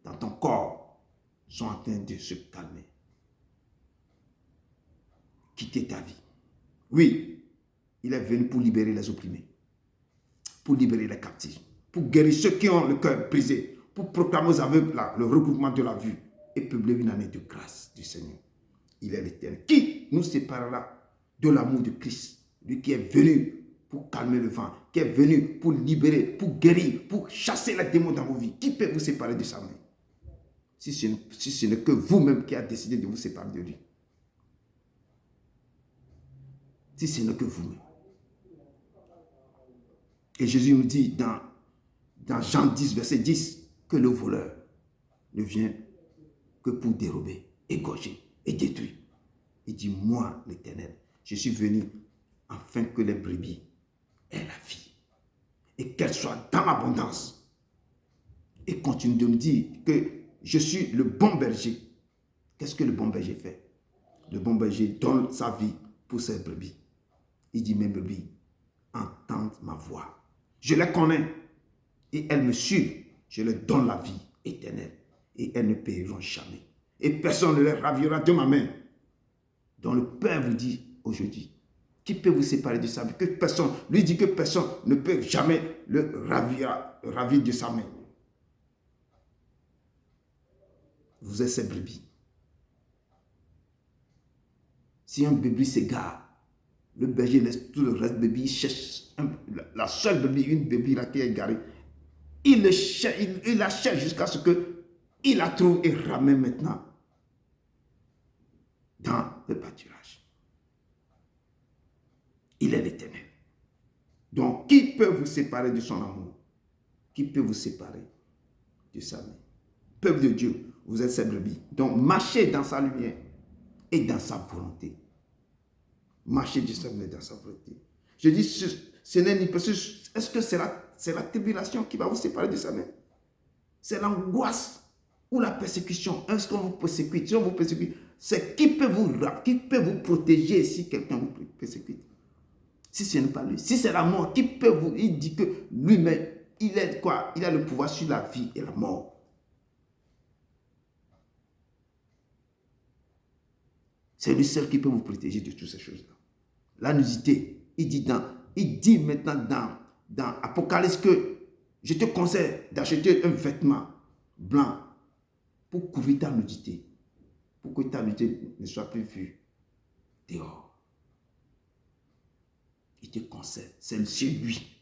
dans ton corps sont en train de se calmer. Quitter ta vie. Oui, il est venu pour libérer les opprimés, pour libérer les captifs, pour guérir ceux qui ont le cœur brisé, pour proclamer aux aveugles le regroupement de la vue et publier une année de grâce du Seigneur. Il est l'Éternel. Qui nous séparera de l'amour de Christ, lui qui est venu pour calmer le vent, qui est venu pour libérer, pour guérir, pour chasser les démons dans vos vies? Qui peut vous séparer de sa main? Si ce n'est que vous-même qui avez décidé de vous séparer de lui. Si ce n'est que vous-même. Et Jésus nous dit dans Jean 10, verset 10, que le voleur ne vient que pour dérober, égorger et détruire. Il dit, moi, l'Éternel, je suis venu afin que les brebis aient la vie et qu'elles soient dans l'abondance. Et continue de nous dire que je suis le bon berger. Qu'est-ce que le bon berger fait? Le bon berger donne sa vie pour ses brebis. Il dit, mes brebis entendent ma voix. Je les connais et elles me suivent. Je leur donne la vie éternelle et elles ne périront jamais. Et personne ne les ravira de ma main. Donc le Père vous dit aujourd'hui, qui peut vous séparer de sa vie? Que personne, lui dit que personne ne peut jamais le ravir de sa main. Vous êtes ses brebis. Si un bébé s'égare, le berger laisse tout le reste de bébé, il cherche la seule bébé, une bébé là qui est égarée. Il la cherche jusqu'à ce qu'il la trouve et ramène maintenant dans le pâturage. Il est l'Éternel. Donc, qui peut vous séparer de son amour? Qui peut vous séparer de sa main? Peuple de Dieu, vous êtes ses brebis. Donc, marchez dans sa lumière et dans sa volonté. Marchez du Seigneur dans sa volonté. Je dis, ce n'est ni possible. Est-ce que c'est la tribulation qui va vous séparer de sa main? C'est l'angoisse ou la persécution. Est-ce qu'on vous persécute? Si on vous persécute, c'est qui peut vous protéger si quelqu'un vous persécute? Si ce n'est pas lui. Si c'est la mort, qui peut vous... Il dit que lui-même, il est quoi? Il a le pouvoir sur la vie et la mort. C'est lui seul qui peut vous protéger de toutes ces choses-là. La nudité, il dit maintenant dans Apocalypse que je te conseille d'acheter un vêtement blanc pour couvrir ta nudité, pour que ta nudité ne soit plus vue dehors. Il te conseille, c'est lui.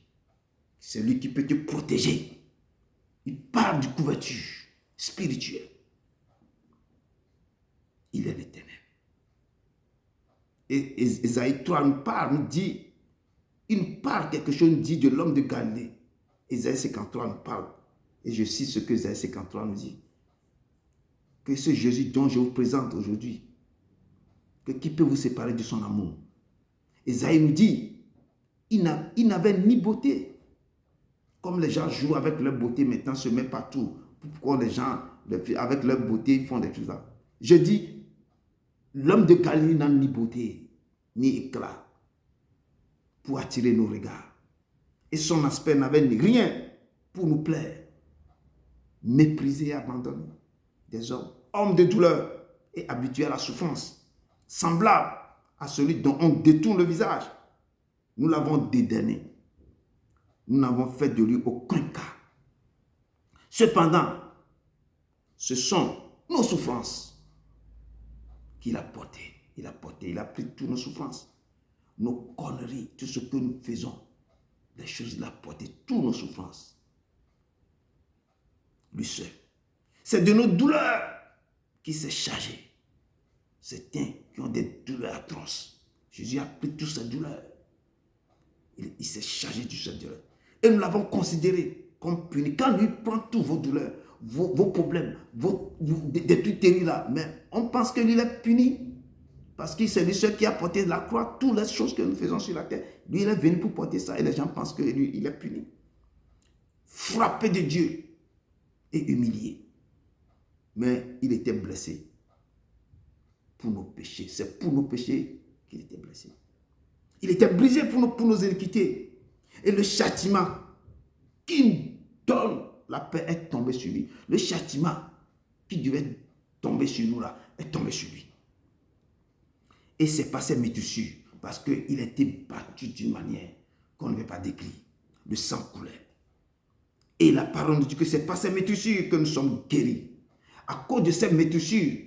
C'est lui qui peut te protéger. Il parle de couverture spirituelle. Il est l'Éternel. Et Ésaïe 3 nous parle, nous dit il nous parle quelque chose, il dit de l'homme de Galilée. Ésaïe 53 nous parle. Et je cite ce que Ésaïe 53 nous dit. Que ce Jésus dont je vous présente aujourd'hui, que qui peut vous séparer de son amour? Ésaïe nous dit, il n'avait ni beauté. Comme les gens jouent avec leur beauté, maintenant se mettent partout. Pourquoi les gens, avec leur beauté, ils font des choses là? Je dis, l'homme de Galilée n'a ni beauté, ni éclat pour attirer nos regards. Et son aspect n'avait rien pour nous plaire. Méprisé et abandonné des hommes, hommes de douleur et habitués à la souffrance, semblable à celui dont on détourne le visage. Nous l'avons dédaigné. Nous n'avons fait de lui aucun cas. Cependant, ce sont nos souffrances qu'il a portées. Il a pris toutes nos souffrances, nos conneries, tout ce que nous faisons. Les choses, il a porté toutes nos souffrances. Lui seul. C'est de nos douleurs qu'il s'est chargé. Certains qui ont des douleurs atroces. Jésus a pris toutes ces douleurs. Il s'est chargé de ces douleurs. Et nous l'avons considéré comme puni. Quand lui prend toutes vos douleurs, vos problèmes, des trucs terribles là, mais on pense que lui il est puni. Parce que c'est lui seul qui a porté la croix, toutes les choses que nous faisons sur la terre. Lui, il est venu pour porter ça et les gens pensent que lui, il est puni. Frappé de Dieu et humilié. Mais il était blessé pour nos péchés. C'est pour nos péchés qu'il était blessé. Il était brisé pour nos iniquités. Et le châtiment qui nous donne la paix est tombé sur lui. Le châtiment qui devait tomber sur nous là est tombé sur lui. Et c'est pas ses métissures, parce qu'il a été battu d'une manière qu'on ne veut pas décrire. Le sang coulait. Et la parole nous dit que c'est pas ses métissures que nous sommes guéris. À cause de ces métissures,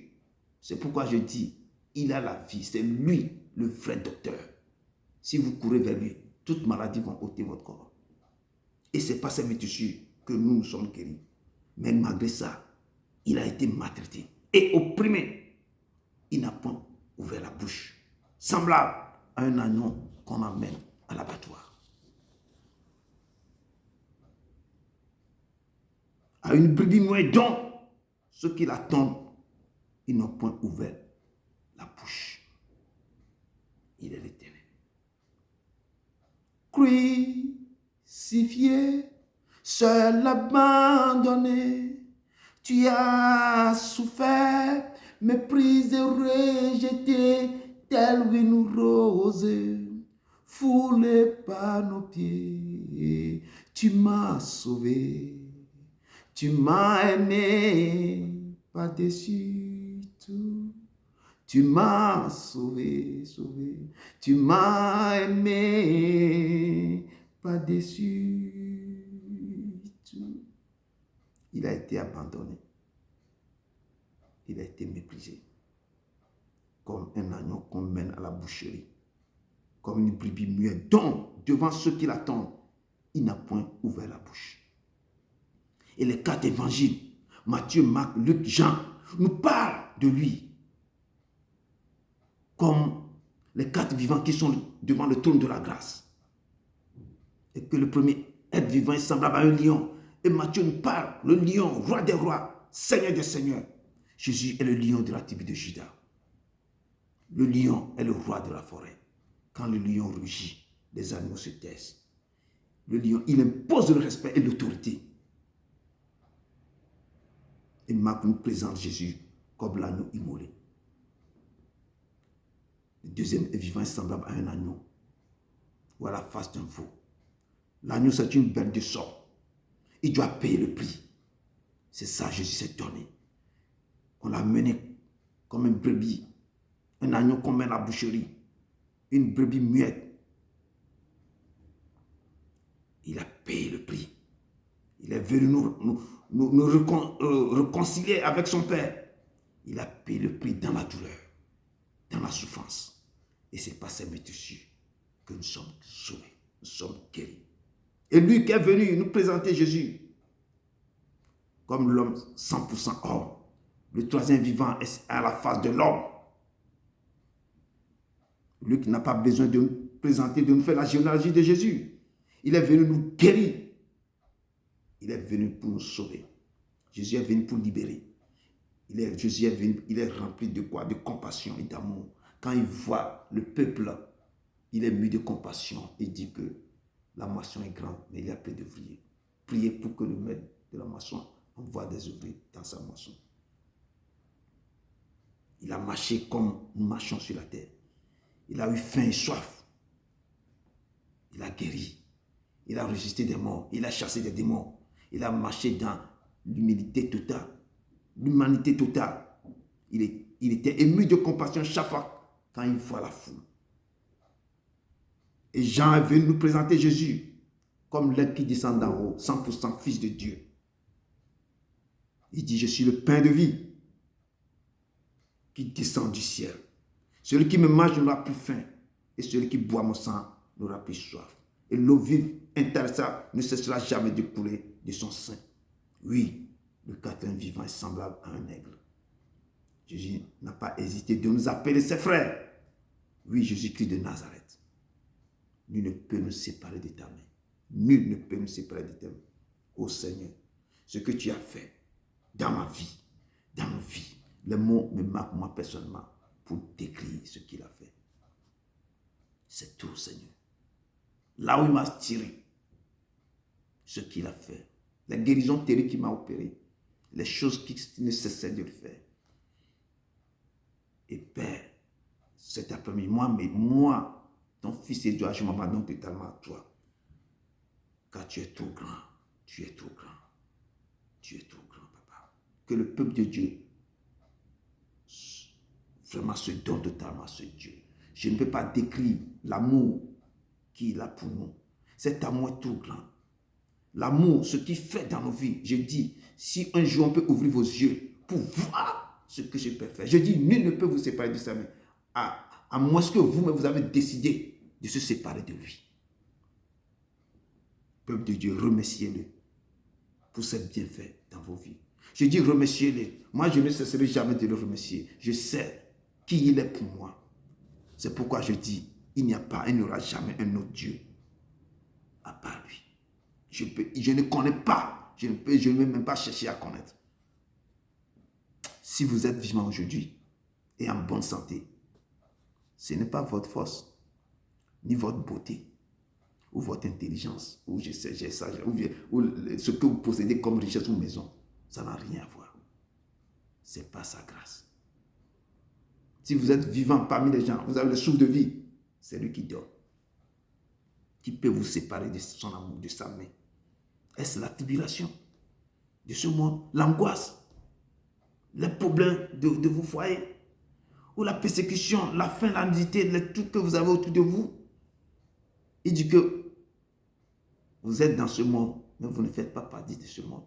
c'est pourquoi je dis, il a la vie. C'est lui, le vrai docteur. Si vous courez vers lui, toutes maladies vont ôter votre corps. Et c'est pas ses métissures que nous sommes guéris. Mais malgré ça, il a été maltraité et opprimé. Il n'a pas ouvert la bouche, semblable à un agneau qu'on amène à l'abattoir. À une brebis muette dont ceux qui l'attendent, ils n'ont point ouvert la bouche. Il est l'Éternel. Crucifié, seul abandonné, tu as souffert, méprisé, rejeté, tel une rose, foulé par nos pieds. Tu m'as sauvé, tu m'as aimé, par-dessus tout. Tu m'as sauvé, tu m'as aimé, par-dessus tout. Il a été abandonné. Il a été méprisé. Comme un agneau qu'on mène à la boucherie. Comme une brebis muette dont, devant ceux qui l'attendent, il n'a point ouvert la bouche. Et les 4 évangiles, Matthieu, Marc, Luc, Jean, nous parlent de lui. Comme les 4 vivants qui sont devant le trône de la grâce. Et que le premier être vivant est semblable à un lion. Et Matthieu nous parle, le lion, roi des rois, seigneur des seigneurs. Jésus est le lion de la tribu de Juda. Le lion est le roi de la forêt. Quand le lion rugit, les animaux se taisent. Le lion, il impose le respect et l'autorité. Et Marc nous présente Jésus comme l'agneau immolé. Le deuxième est vivant est semblable à un agneau ou à la face d'un veau. L'agneau, c'est une bête de somme. Il doit payer le prix. C'est ça, Jésus s'est donné. On l'a mené comme une brebis, un agneau qu'on met à la boucherie, une brebis muette. Il a payé le prix. Il est venu nous réconcilier avec son Père. Il a payé le prix dans la douleur, dans la souffrance. Et c'est par ces métissures que nous sommes sauvés, nous sommes guéris. Et lui qui est venu nous présenter Jésus comme l'homme 100% homme. Le troisième vivant est à la face de l'homme. Lui qui n'a pas besoin de présenter, de nous faire la généalogie de Jésus. Il est venu nous guérir. Il est venu pour nous sauver. Jésus est venu pour libérer. Jésus est venu, il est rempli de quoi? De compassion et d'amour. Quand il voit le peuple, il est mu de compassion. Il dit que la moisson est grande, mais il y a peu d'ouvriers. Priez pour que le maître de la moisson envoie des ouvriers dans sa moisson. Il a marché comme nous marchons sur la terre. Il a eu faim et soif. Il a guéri. Il a résisté des morts. Il a chassé des démons. Il a marché dans l'humilité totale. L'humanité totale. Il était ému de compassion chaque fois quand il voit la foule. Et Jean est venu nous présenter Jésus comme l'être qui descend d'en haut, 100% fils de Dieu. Il dit, je suis le pain de vie qui descend du ciel. Celui qui me mange n'aura plus faim, et celui qui boit mon sang n'aura plus soif. Et l'eau vive intéressante ne cessera jamais de couler de son sein. Oui, le quatrième vivant est semblable à un aigle. Jésus n'a pas hésité de nous appeler ses frères. Oui, Jésus-Christ de Nazareth. Nul ne peut nous séparer de ta main. Nul ne peut nous séparer de ta main. Ô Seigneur, ce que tu as fait dans ma vie, dans nos vies, les mots me marquent moi personnellement pour décrire ce qu'il a fait. C'est tout, Seigneur. Là où il m'a tiré, ce qu'il a fait, la guérison terrible qu'il m'a opérée, les choses qui ne cessaient de le faire. Et Père, cet après-midi, moi, ton fils et Dieu, je m'abandonne totalement à toi. Car tu es trop grand, tu es trop grand, tu es trop grand, papa. Que le peuple de Dieu vraiment se donne totalement à ce Dieu. Je ne peux pas décrire l'amour qu'il a pour nous. Cet amour est trop grand. L'amour, ce qu'il fait dans nos vies. Je dis, si un jour on peut ouvrir vos yeux pour voir ce que je peux faire. Je dis, nul ne peut vous séparer de sa main. À moins que vous-même vous avez décidé de se séparer de lui. Peuple de Dieu, remerciez-le pour ses bienfaits dans vos vies. Je dis remerciez-le. Moi, je ne cesserai jamais de le remercier. Je sais qui il est pour moi. C'est pourquoi je dis, il n'y aura jamais un autre Dieu à part lui. Je ne connais pas. Je ne vais même pas chercher à connaître. Si vous êtes vivant aujourd'hui et en bonne santé, ce n'est pas votre force, ni votre beauté, ou votre intelligence, ou je sais, j'ai ça, ou ce que vous possédez comme richesse ou maison. Ça n'a rien à voir. Ce n'est pas sa grâce. Si vous êtes vivant parmi les gens, vous avez le souffle de vie, c'est lui qui donne. Qui peut vous séparer de son amour, de sa main? Est-ce la tribulation de ce monde, l'angoisse, les problèmes de vos foyers, ou la persécution, la faim, la nudité, tout que vous avez autour de vous? Il dit que vous êtes dans ce monde, mais vous ne faites pas partie de ce monde.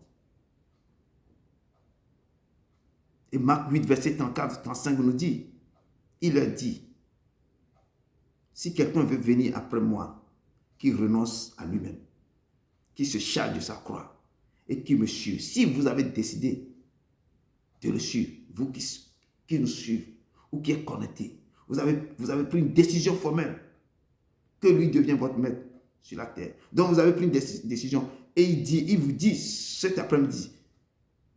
Et Marc 8, verset 34, 35 nous dit, il leur dit, si quelqu'un veut venir après moi, qu'il renonce à lui-même, qu'il se charge de sa croix et qu'il me suive. Si vous avez décidé de le suivre, vous qui nous suivez ou qui êtes connectés, vous avez pris une décision formelle que lui devient votre maître sur la terre. Donc vous avez pris une décision et il vous dit cet après-midi,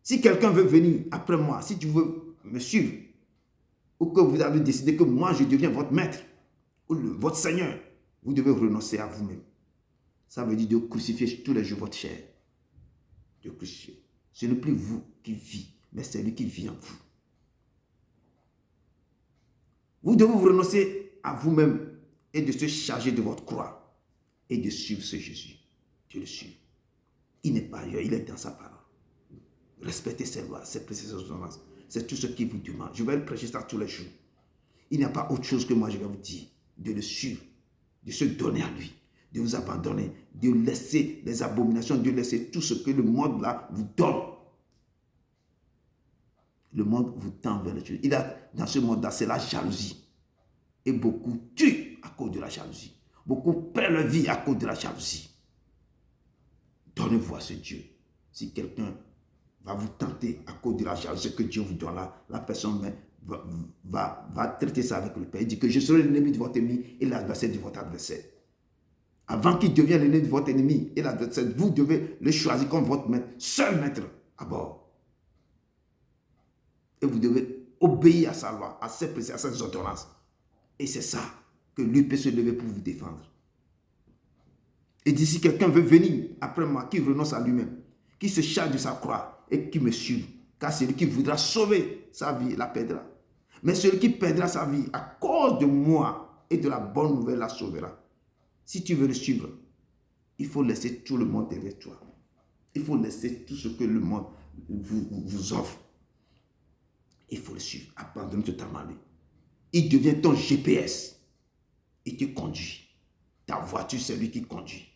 si quelqu'un veut venir après moi, si tu veux me suivre, ou que vous avez décidé que moi je deviens votre maître, ou votre Seigneur, vous devez renoncer à vous-même. Ça veut dire de crucifier tous les jours votre chair. De crucifier. Ce n'est plus vous qui vivez, mais c'est lui qui vit en vous. Vous devez vous renoncer à vous-même et de se charger de votre croix et de suivre ce Jésus. De le suivre. Il n'est pas ailleurs, il est dans sa parole. Respectez ses lois, ses précieuses ordonnances. C'est tout ce qu'il vous demande. Je vais le prêcher ça tous les jours. Il n'y a pas autre chose que moi je vais vous dire. De le suivre, de se donner à lui, de vous abandonner, de laisser les abominations, de laisser tout ce que le monde là vous donne. Le monde vous tend vers les choses. Dans ce monde-là, c'est la jalousie. Et beaucoup tuent à cause de la jalousie. Beaucoup perdent leur vie à cause de la jalousie. Donnez-vous à ce Dieu. Si quelqu'un va vous tenter à cause de la jalousie que Dieu vous donne là, la personne va traiter ça avec le Père. Il dit que je serai l'ennemi de votre ennemi et l'adversaire de votre adversaire. Avant qu'il devienne l'ennemi de votre ennemi et l'adversaire, vous devez le choisir comme votre maître, seul maître à bord. Et vous devez obéir à sa loi, à ses préceptes, à ses ordonnances. Et c'est ça que lui peut se lever pour vous défendre. Et d'ici quelqu'un veut venir après moi, qui renonce à lui-même, qui se charge de sa croix et qui me suive, car celui qui voudra sauver sa vie la perdra. Mais celui qui perdra sa vie à cause de moi et de la bonne nouvelle la sauvera. Si tu veux le suivre, il faut laisser tout le monde derrière toi. Il faut laisser tout ce que le monde vous offre. Il faut le suivre. Abandonne totalement lui. Il devient ton GPS. Il te conduit. Ta voiture, c'est lui qui conduit.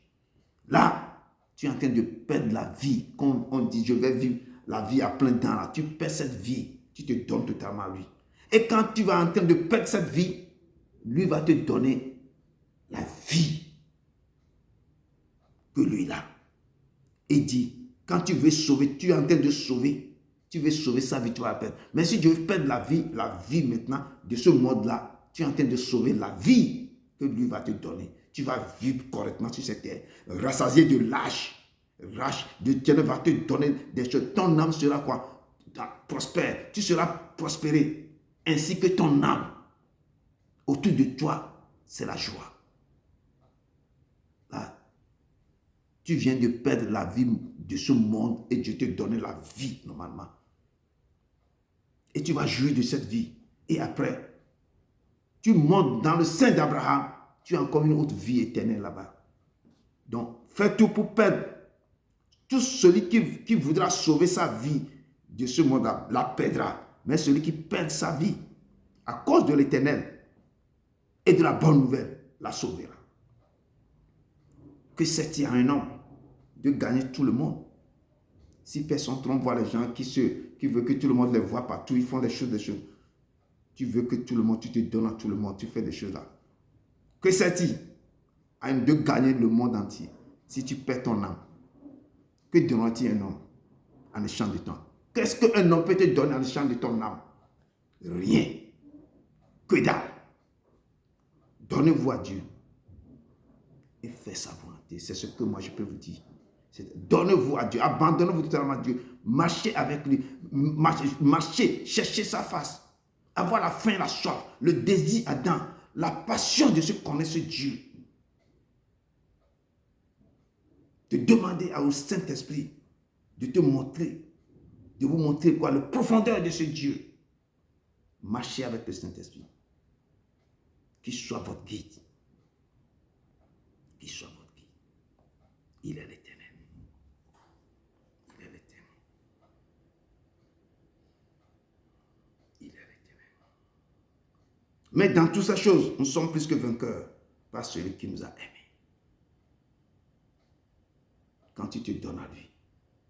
Là, tu es en train de perdre la vie. Quand on dit je vais vivre la vie à plein temps, là, tu perds cette vie. Tu te donnes totalement à lui. Et quand tu vas en train de perdre cette vie, lui va te donner la vie que lui a. Et dit, quand tu veux sauver, tu es en train de sauver. Tu veux sauver sa vie, tu vas la perdre. Mais si tu veux perdre la vie maintenant de ce monde-là, tu es en train de sauver la vie que lui va te donner. Tu vas vivre correctement sur cette terre, rassasié de lâche. Dieu va te donner des choses. Ton âme sera quoi? Prospère. Tu seras prospéré. Ainsi que ton âme. Autour de toi, c'est la joie. Là, tu viens de perdre la vie de ce monde et Dieu te donne la vie normalement. Et tu vas jouir de cette vie. Et après, tu montes dans le sein d'Abraham. Tu as encore une autre vie éternelle là-bas. Donc, fais tout pour perdre. Tout celui qui voudra sauver sa vie de ce monde-là, la perdra. Mais celui qui perd sa vie à cause de l'éternel et de la bonne nouvelle, la sauvera. Que c'est-il à un homme de gagner tout le monde? Si personne trompe, voit les gens qui veulent que tout le monde les voit partout, ils font des choses. Tu veux que tout le monde, tu te donnes à tout le monde, tu fais des choses là. Que c'est-il à un homme de gagner le monde entier si tu perds ton âme? Que donnera-t-il un homme en échange de ton âme? Qu'est-ce qu'un homme peut te donner en échange de ton âme? Rien. Que dalle. Donnez-vous à Dieu et faites sa volonté. C'est ce que moi je peux vous dire. Donnez-vous à Dieu, abandonnez-vous totalement à Dieu, marchez avec lui, marchez, cherchez sa face, avoir la faim, la soif, le désir ardent, la passion de se connaître ce Dieu. De demander au Saint-Esprit de te montrer, de vous montrer quoi, le profondeur de ce Dieu. Marchez avec le Saint-Esprit. Qu'il soit votre guide. Qu'il soit votre guide. Il est l'Éternel. Il est l'Éternel. Il est l'Éternel. Mais dans toutes ces choses, nous sommes plus que vainqueurs par celui qui nous a aimés. Quand tu te donnes à lui,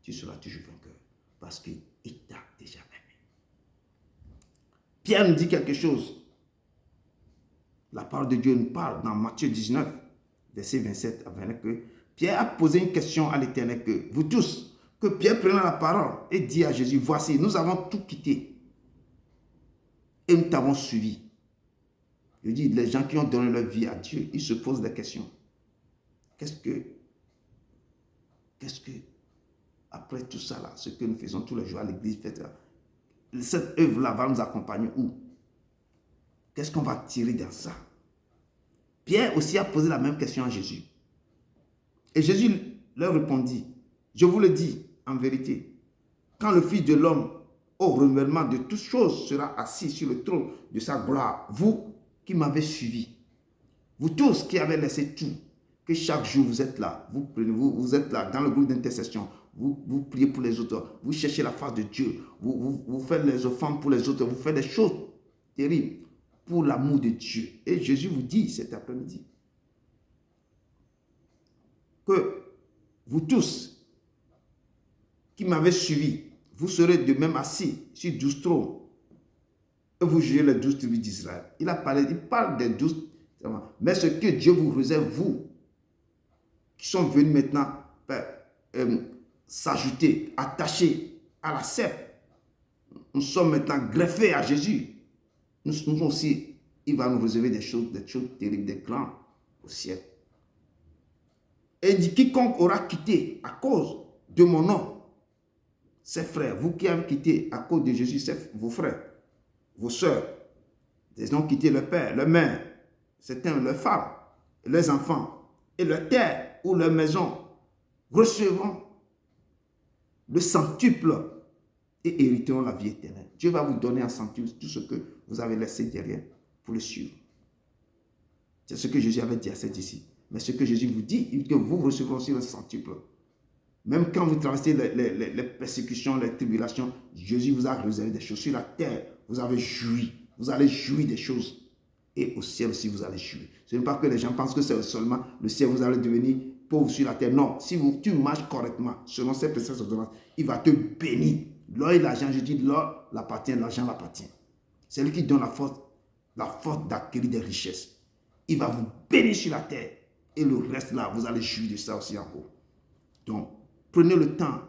tu seras toujours vainqueur parce qu'il t'a déjà aimé. Pierre nous dit quelque chose. La parole de Dieu nous parle dans Matthieu 19, verset 27 à 29, que Pierre a posé une question à l'Éternel, que vous tous, que Pierre prenne la parole et dit à Jésus, voici, nous avons tout quitté et nous t'avons suivi. Je dis, les gens qui ont donné leur vie à Dieu, ils se posent des questions. Qu'est-ce que, après tout ça, là, ce que nous faisons tous les jours à l'église, cette œuvre-là va nous accompagner où? Qu'est-ce qu'on va tirer dans ça? Pierre aussi a posé la même question à Jésus. Et Jésus leur répondit, je vous le dis en vérité, quand le Fils de l'homme, au renouvellement de toutes choses, sera assis sur le trône de sa gloire, vous qui m'avez suivi, vous tous qui avez laissé tout, que chaque jour vous êtes là, vous êtes là dans le groupe d'intercession, vous priez pour les autres, vous cherchez la face de Dieu, vous faites les offrandes pour les autres, vous faites des choses terribles pour l'amour de Dieu. Et Jésus vous dit cet après-midi que vous tous qui m'avez suivi, vous serez de même assis sur 12 trônes et vous jugez les 12 tribus d'Israël. Il parle des 12, mais ce que Dieu vous réserve, vous, qui sont venus maintenant s'ajouter, attachés à la secte. Nous sommes maintenant greffés à Jésus. nous aussi, il va nous réserver des choses terribles, des grands au ciel. Et il dit, quiconque aura quitté à cause de mon nom, ses frères, vous qui avez quitté à cause de Jésus, vos frères, vos soeurs, ils ont quitté leur père, leur mère, certains leurs femmes, leurs enfants, et leur terre ou leur maison, recevront le centuple et hériteront la vie éternelle. Dieu va vous donner en centuple tout ce que vous avez laissé derrière pour le suivre. C'est ce que Jésus avait dit à ses disciples. Mais ce que Jésus vous dit, que vous recevrez aussi le centuple. Même quand vous traversez les persécutions, les tribulations, Jésus vous a réservé des choses. Sur la terre, vous avez joui. Vous allez jouir des choses. Et au ciel aussi, vous allez jouir. Ce n'est pas que les gens pensent que c'est seulement le ciel, vous allez devenir pauvre sur la terre. Non, si tu marches correctement, selon ces préceptes ordonnances, il va te bénir. L'or et l'argent, je dis l'or l'appartient, l'argent l'appartient. C'est lui qui donne la force d'acquérir des richesses. Il va vous bénir sur la terre. Et le reste là, vous allez jouir de ça aussi en haut. Donc, prenez le temps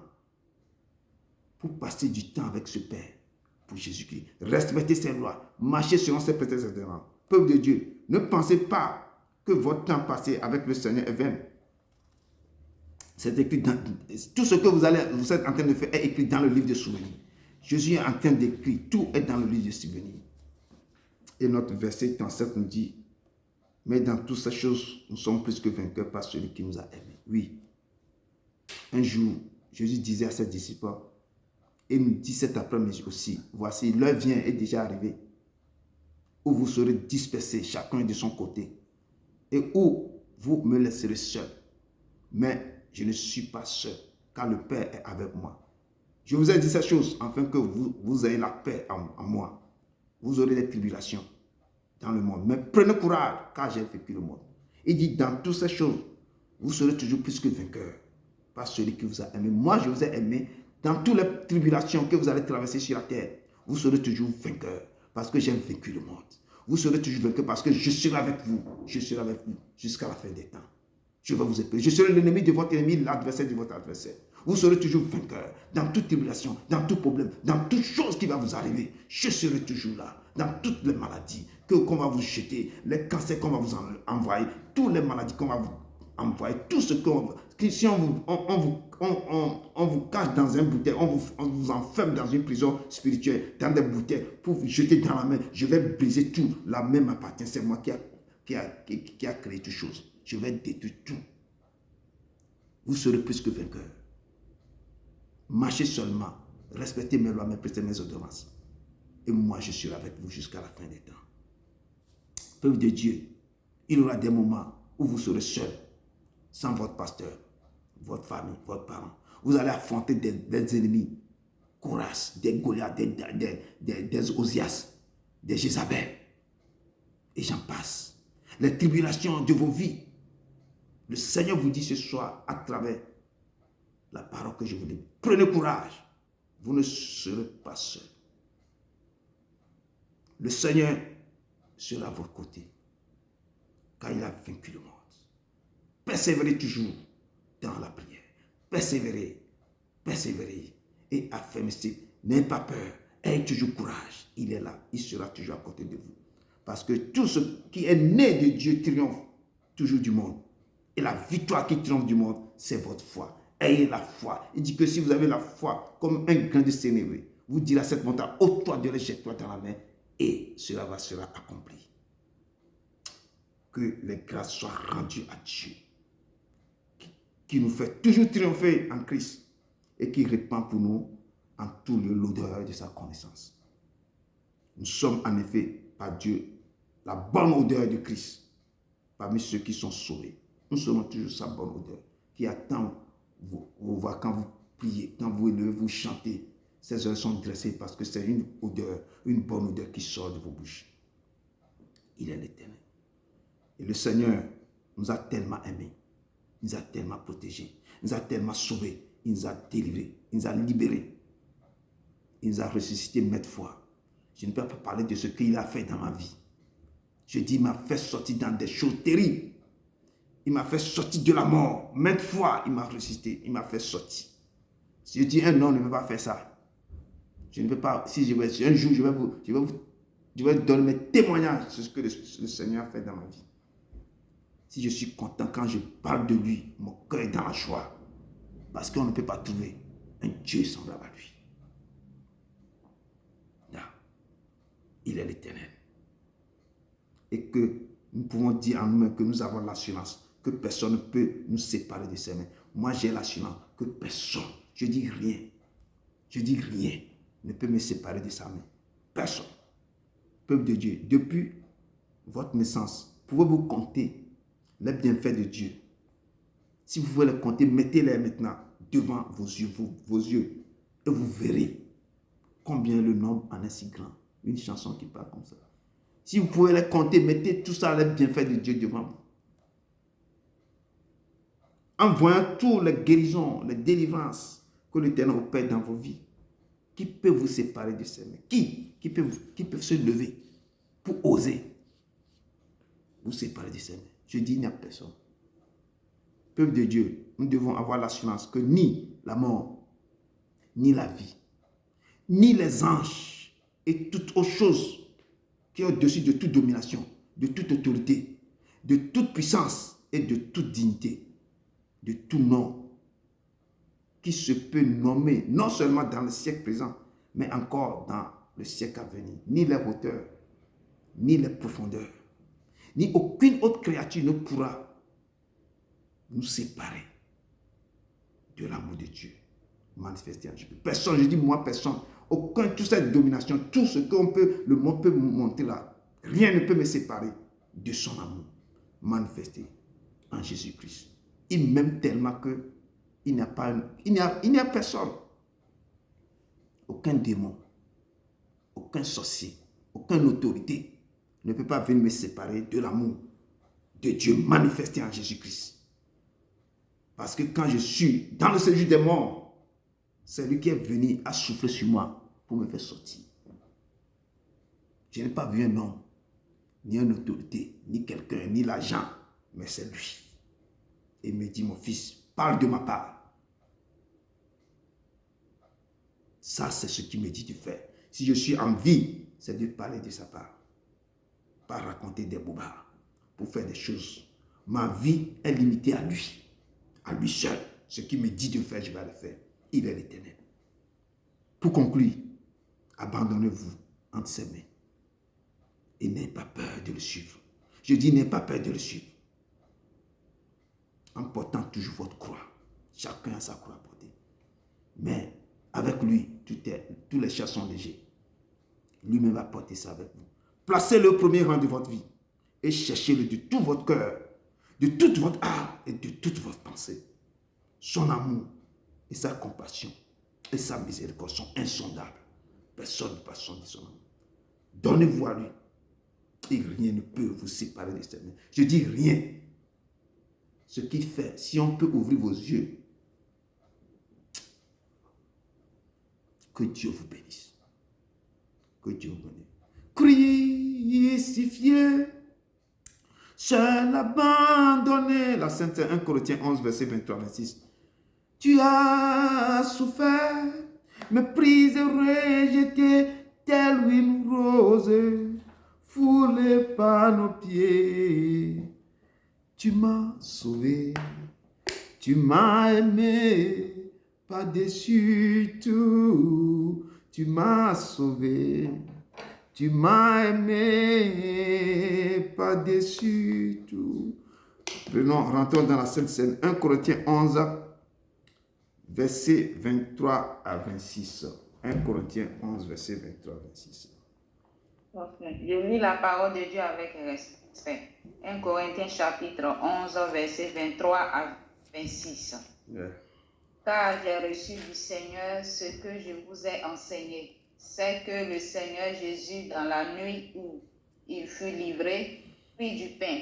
pour passer du temps avec ce Père, pour Jésus-Christ. Respectez ses lois. Marchez selon ses préceptes ordonnances. Peuple de Dieu, ne pensez pas que votre temps passé avec le Seigneur est vain. C'est écrit dans tout ce que vous êtes en train de faire est écrit dans le livre de souvenirs. Jésus est en train d'écrire, tout est dans le livre de souvenirs. Et notre verset 37 nous dit, mais dans toutes ces choses, nous sommes plus que vainqueurs par celui qui nous a aimés. Oui. Un jour, Jésus disait à ses disciples, et nous dit cet après-midi aussi, voici, l'heure vient est déjà arrivée, où vous serez dispersés, chacun de son côté, et où vous me laisserez seul. Mais je ne suis pas seul, car le Père est avec moi. Je vous ai dit ces choses, afin que vous ayez la paix en moi. Vous aurez des tribulations dans le monde. Mais prenez courage, car j'ai vaincu le monde. Il dit, dans toutes ces choses, vous serez toujours plus que vainqueurs, par celui qui vous a aimé. Moi, je vous ai aimé. Dans toutes les tribulations que vous allez traverser sur la terre, vous serez toujours vainqueurs, parce que j'ai vaincu le monde. Vous serez toujours vainqueurs, parce que je serai avec vous. Je serai avec vous jusqu'à la fin des temps. Je vais vous épauler. Je serai l'ennemi de votre ennemi, l'adversaire de votre adversaire. Vous serez toujours vainqueur dans toute tribulation, dans tout problème, dans toute chose qui va vous arriver. Je serai toujours là, dans toutes les maladies qu'on va vous jeter, les cancers qu'on va vous envoyer, toutes les maladies qu'on va vous envoyer, tout ce si on vous cache dans un bouteille, on vous enferme dans une prison spirituelle, dans des bouteilles, pour vous jeter dans la main, je vais briser tout. La main m'appartient, c'est moi qui a créé toutes choses. Je vais détruire tout. Vous serez plus que vainqueurs. Marchez seulement. Respectez mes lois, mes préceptes, mes ordonnances. Et moi, je serai avec vous jusqu'à la fin des temps. Peuple de Dieu, il y aura des moments où vous serez seul, sans votre pasteur, votre famille, votre parent. Vous allez affronter des ennemis, Coras, des Goliaths, des Osias, des Jézabel. Et j'en passe. Les tribulations de vos vies. Le Seigneur vous dit ce soir à travers la parole que je vous dis. Prenez courage. Vous ne serez pas seul. Le Seigneur sera à votre côté. Car il a vaincu le monde. Persévérez toujours dans la prière. Persévérez. Persévérez. Et affermissez. N'ayez pas peur. Ayez toujours courage. Il est là. Il sera toujours à côté de vous. Parce que tout ce qui est né de Dieu triomphe toujours du monde. Et la victoire qui triomphe du monde, c'est votre foi. Ayez la foi. Il dit que si vous avez la foi comme un grain de sénévé, vous direz à cette montagne, ôte-toi de jette-toi dans la mer, et cela sera accompli. Que les grâces soient rendues à Dieu, qui nous fait toujours triompher en Christ, et qui répand pour nous en tout lieu l'odeur de sa connaissance. Nous sommes en effet, par Dieu, la bonne odeur de Christ, parmi ceux qui sont sauvés. Nous sommes toujours sa bonne odeur, qui attend vous voir quand vous priez, quand vous élevez, vous chantez. Ces heures sont dressées parce que c'est une odeur, une bonne odeur qui sort de vos bouches. Il est l'Éternel. Et le Seigneur nous a tellement aimés, il nous a tellement protégés, il nous a tellement sauvés, il nous a délivrés, il nous a libérés, il nous a ressuscités maintes fois. Je ne peux pas parler de ce qu'il a fait dans ma vie. Je dis, il m'a fait sortir dans des choses terribles. Il m'a fait sortir de la mort. Maintes fois, il m'a ressuscité. Il m'a fait sortir. Si je dis un homme ne peut pas faire ça, je ne peux pas. Si un jour, je vais vous Je vais donner mes témoignages sur ce que le Seigneur a fait dans ma vie. Si je suis content quand je parle de lui, mon cœur est dans la joie. Parce qu'on ne peut pas trouver un Dieu semblable à lui. Là, il est l'Éternel. Et que nous pouvons dire en nous-mêmes que nous avons l'assurance que personne ne peut nous séparer de ses mains. Moi, j'ai l'assurance que personne, je dis rien, ne peut me séparer de sa main. Personne. Peuple de Dieu, depuis votre naissance, pouvez-vous compter les bienfaits de Dieu? Si vous voulez les compter, mettez-les maintenant devant vos yeux, et vous verrez combien le nombre en est si grand. Une chanson qui parle comme ça. Si vous pouvez les compter, mettez tout ça, les bienfaits de Dieu devant vous. En voyant toutes les guérisons, les délivrances que l'Éternel opère dans vos vies, qui peut vous séparer de ses mains? Qui peut se lever pour oser vous séparer de ses mains? Je dis, il n'y a personne. Peuple de Dieu, nous devons avoir l'assurance que ni la mort, ni la vie, ni les anges et toute autre chose qui est au-dessus de toute domination, de toute autorité, de toute puissance et de toute dignité, de tout nom qui se peut nommer non seulement dans le siècle présent, mais encore dans le siècle à venir. Ni les hauteurs, ni les profondeurs, ni aucune autre créature ne pourra nous séparer de l'amour de Dieu manifesté en Jésus. Personne, je dis moi, personne, aucun, toute cette domination, tout ce que le monde peut montrer là, rien ne peut me séparer de son amour manifesté en Jésus-Christ. Il m'aime tellement que il n'y a personne, aucun démon, aucun sorcier, aucune autorité ne peut pas venir me séparer de l'amour de Dieu manifesté en Jésus-Christ. Parce que quand je suis dans le séjour des morts, c'est lui qui est venu à souffler sur moi pour me faire sortir. Je n'ai pas vu un homme, ni une autorité, ni quelqu'un, ni l'agent, mais c'est lui. Et il me dit, mon fils, parle de ma part. Ça, c'est ce qu'il me dit de faire. Si je suis en vie, c'est de parler de sa part. Pas raconter des bobards pour faire des choses. Ma vie est limitée à lui seul. Ce qu'il me dit de faire, je vais le faire. Il est l'Éternel. Pour conclure, abandonnez-vous entre ses mains et n'ayez pas peur de le suivre. Je dis, n'ayez pas peur de le suivre. En portant toujours votre croix. Chacun a sa croix à porter. Mais avec lui, tous les chars sont légers. Lui-même va porter ça avec vous. Placez-le au premier rang de votre vie et cherchez-le de tout votre cœur, de toute votre âme et de toute votre pensée. Son amour et sa compassion et sa miséricorde sont insondables. Personne ne peut pas sonder son amour. Donnez-vous à lui et rien ne peut vous séparer de ses mains. Je dis rien. Ce qu'il fait, si on peut ouvrir vos yeux, que Dieu vous bénisse. Que Dieu vous bénisse. Crucifié, seul abandonné. La Sainte 1 Corinthiens 11, verset 23-26. Tu as souffert, méprisé, rejeté, telle une rose, foulée par nos pieds. Tu m'as sauvé, tu m'as aimé, pas déçu tout. Tu m'as sauvé, tu m'as aimé, pas déçu tout. Rentrons dans la Sainte Seine. 1 Corinthiens 11, verset 23 à 26. 1 Corinthiens 11, verset 23 à 26.
Okay. Je lis la parole de Dieu avec respect. 1 Corinthiens chapitre 11, verset 23 à 26.
Yeah.
Car j'ai reçu du Seigneur ce que je vous ai enseigné. C'est que le Seigneur Jésus, dans la nuit où il fut livré, prit du pain.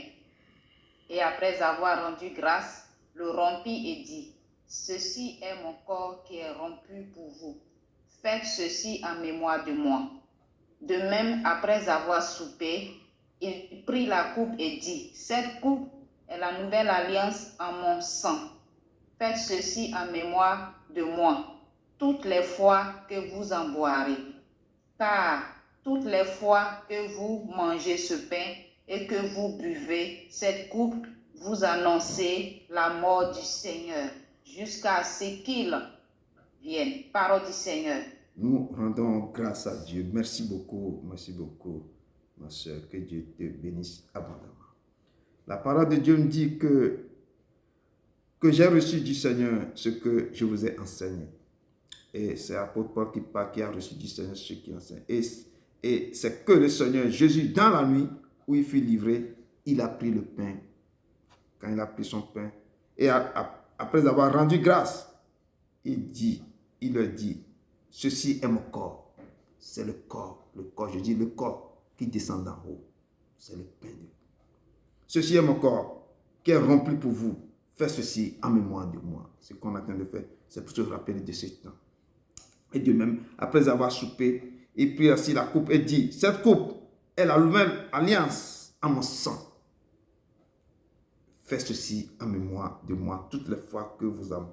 Et après avoir rendu grâce, le rompit et dit, « Ceci est mon corps qui est rompu pour vous. Faites ceci en mémoire de moi. » De même, après avoir soupé, il prit la coupe et dit, « Cette coupe est la nouvelle alliance en mon sang. Faites ceci en mémoire de moi, toutes les fois que vous en boirez. Car toutes les fois que vous mangez ce pain et que vous buvez cette coupe, vous annoncez la mort du Seigneur jusqu'à ce qu'il vienne. Parole du Seigneur.
Nous rendons grâce à Dieu. Merci beaucoup, ma soeur. Que Dieu te bénisse abondamment. La parole de Dieu me dit que j'ai reçu du Seigneur ce que je vous ai enseigné. Et c'est l'apôtre Paul qui a reçu du Seigneur ce qu'il enseigne. Et c'est que le Seigneur Jésus, dans la nuit où il fut livré, il a pris le pain. Quand il a pris son pain, et après avoir rendu grâce, il leur dit, ceci est mon corps. C'est le corps, je dis le corps qui descend d'en haut. C'est le pain de Dieu. Ceci est mon corps qui est rempli pour vous. Faites ceci en mémoire de moi. Ce qu'on est en train de faire, c'est pour se rappeler de ce temps. Et de même, après avoir soupé, il prit ainsi la coupe et dit, cette coupe est la nouvelle alliance en mon sang. Faites ceci en mémoire de moi toutes les fois que vous en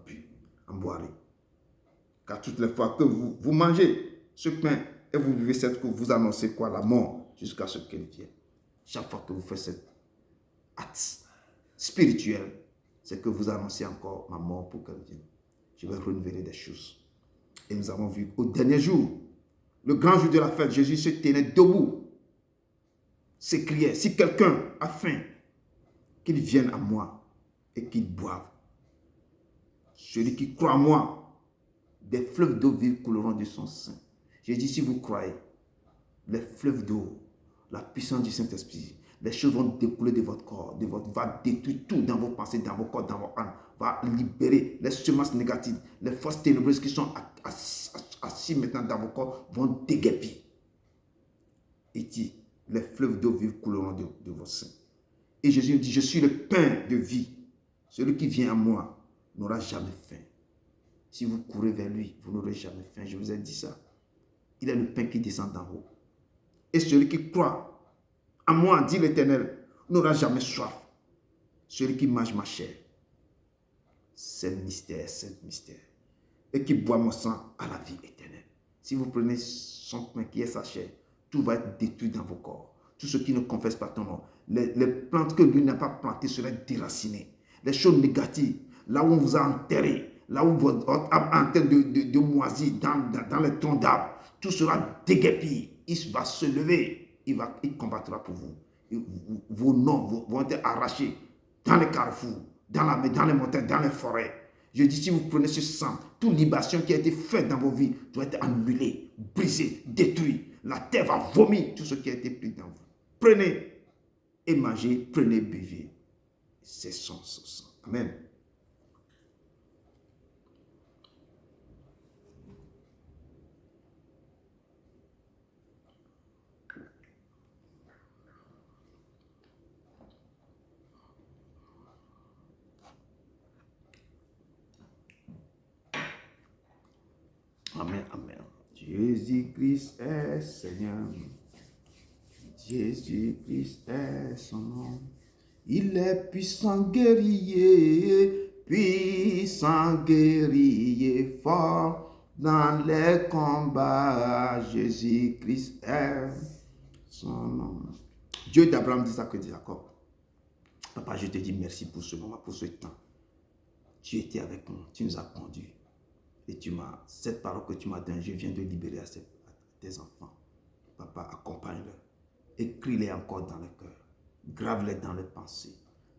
boirez. Car toutes les fois que vous mangez ce pain et vous buvez cette coupe, vous annoncez quoi? La mort jusqu'à ce qu'elle vienne. Chaque fois que vous faites cet acte spirituel, c'est que vous annoncez encore ma mort pour qu'elle vienne. Je vais renouveler des choses. Et nous avons vu au dernier jour, le grand jour de la fête, Jésus se tenait debout, s'écriait, si quelqu'un a faim, qu'il vienne à moi et qu'il boive. Celui qui croit en moi, des fleuves d'eau vive couleront de son sein. J'ai dit, si vous croyez, les fleuves d'eau, la puissance du Saint-Esprit, les choses vont découler de votre corps, va détruire tout dans vos pensées, dans vos corps, dans vos âmes, va libérer les semences négatives, les forces ténébreuses qui sont assises maintenant dans vos corps vont déguerpir. Il dit, les fleuves d'eau vive couleront de vos seins. Et Jésus dit, je suis le pain de vie. Celui qui vient à moi n'aura jamais faim. Si vous courez vers lui, vous n'aurez jamais faim. Je vous ai dit ça. Il est le pain qui descend d'en haut. Et celui qui croit à moi, dit l'Éternel, n'aura jamais soif. Celui qui mange ma chair, c'est le mystère. Et qui boit mon sang à la vie éternelle. Si vous prenez son pain qui est sa chair, tout va être détruit dans vos corps. Tout ce qui ne confesse pas ton nom. Les plantes que lui n'a pas plantées seraient déracinées. Les choses négatives, là où on vous a enterré, là où votre âme est en train de moisir dans les troncs d'arbres, tout sera déguerpi. Il va se lever, il combattra pour vous. Vos noms vont être arrachés dans les carrefours, dans les montagnes, dans les forêts. Je dis, si vous prenez ce sang, toute libation qui a été faite dans vos vies doit être annulée, brisée, détruite. La terre va vomir tout ce qui a été pris dans vous. Prenez et mangez, prenez, buvez. C'est son sang. Amen. Amen, amen. Jésus-Christ est Seigneur. Jésus-Christ est son nom. Il est puissant guerrier fort dans les combats. Jésus-Christ est son nom. Dieu d'Abraham dit ça que dit Jacob. Papa, je te dis merci pour ce moment, pour ce temps. Tu étais avec nous, tu nous as conduits. Et cette parole que tu m'as donnée, je viens de libérer à tes enfants. Papa, accompagne-les. Écris-les encore dans le cœur. Grave-les dans les pensées.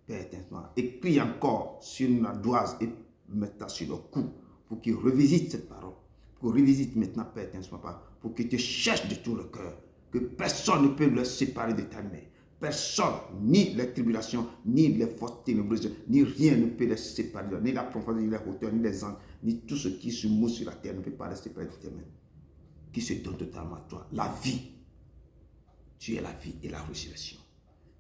Père éternel, écris encore sur une ardoise et mets-la sur le cou pour qu'ils revisitent cette parole. Pour qu'ils revisitent maintenant, Père éternel, papa, pour qu'ils te cherchent de tout le cœur. Que personne ne peut les séparer de ta main. Personne, ni les tribulations, ni les forces ténébreuses, ni rien ne peut les séparer. Ni la profondeur, ni la hauteur, ni les anges, ni tout ce qui se mousse sur la terre ne peut pas les séparer de tes mains. Qui se donne totalement à toi. La vie. Tu es la vie et la résurrection.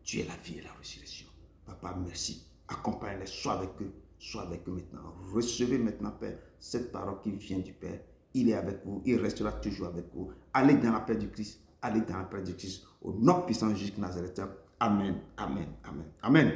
Tu es la vie et la résurrection. Papa, merci. Accompagne-les, sois avec eux maintenant. Recevez maintenant, Père, cette parole qui vient du Père. Il est avec vous, il restera toujours avec vous. Allez dans la paix du Christ. Allez dans la paix du Christ. Au nom puissant de Jésus de Nazareth. Amen, amen, amen, amen.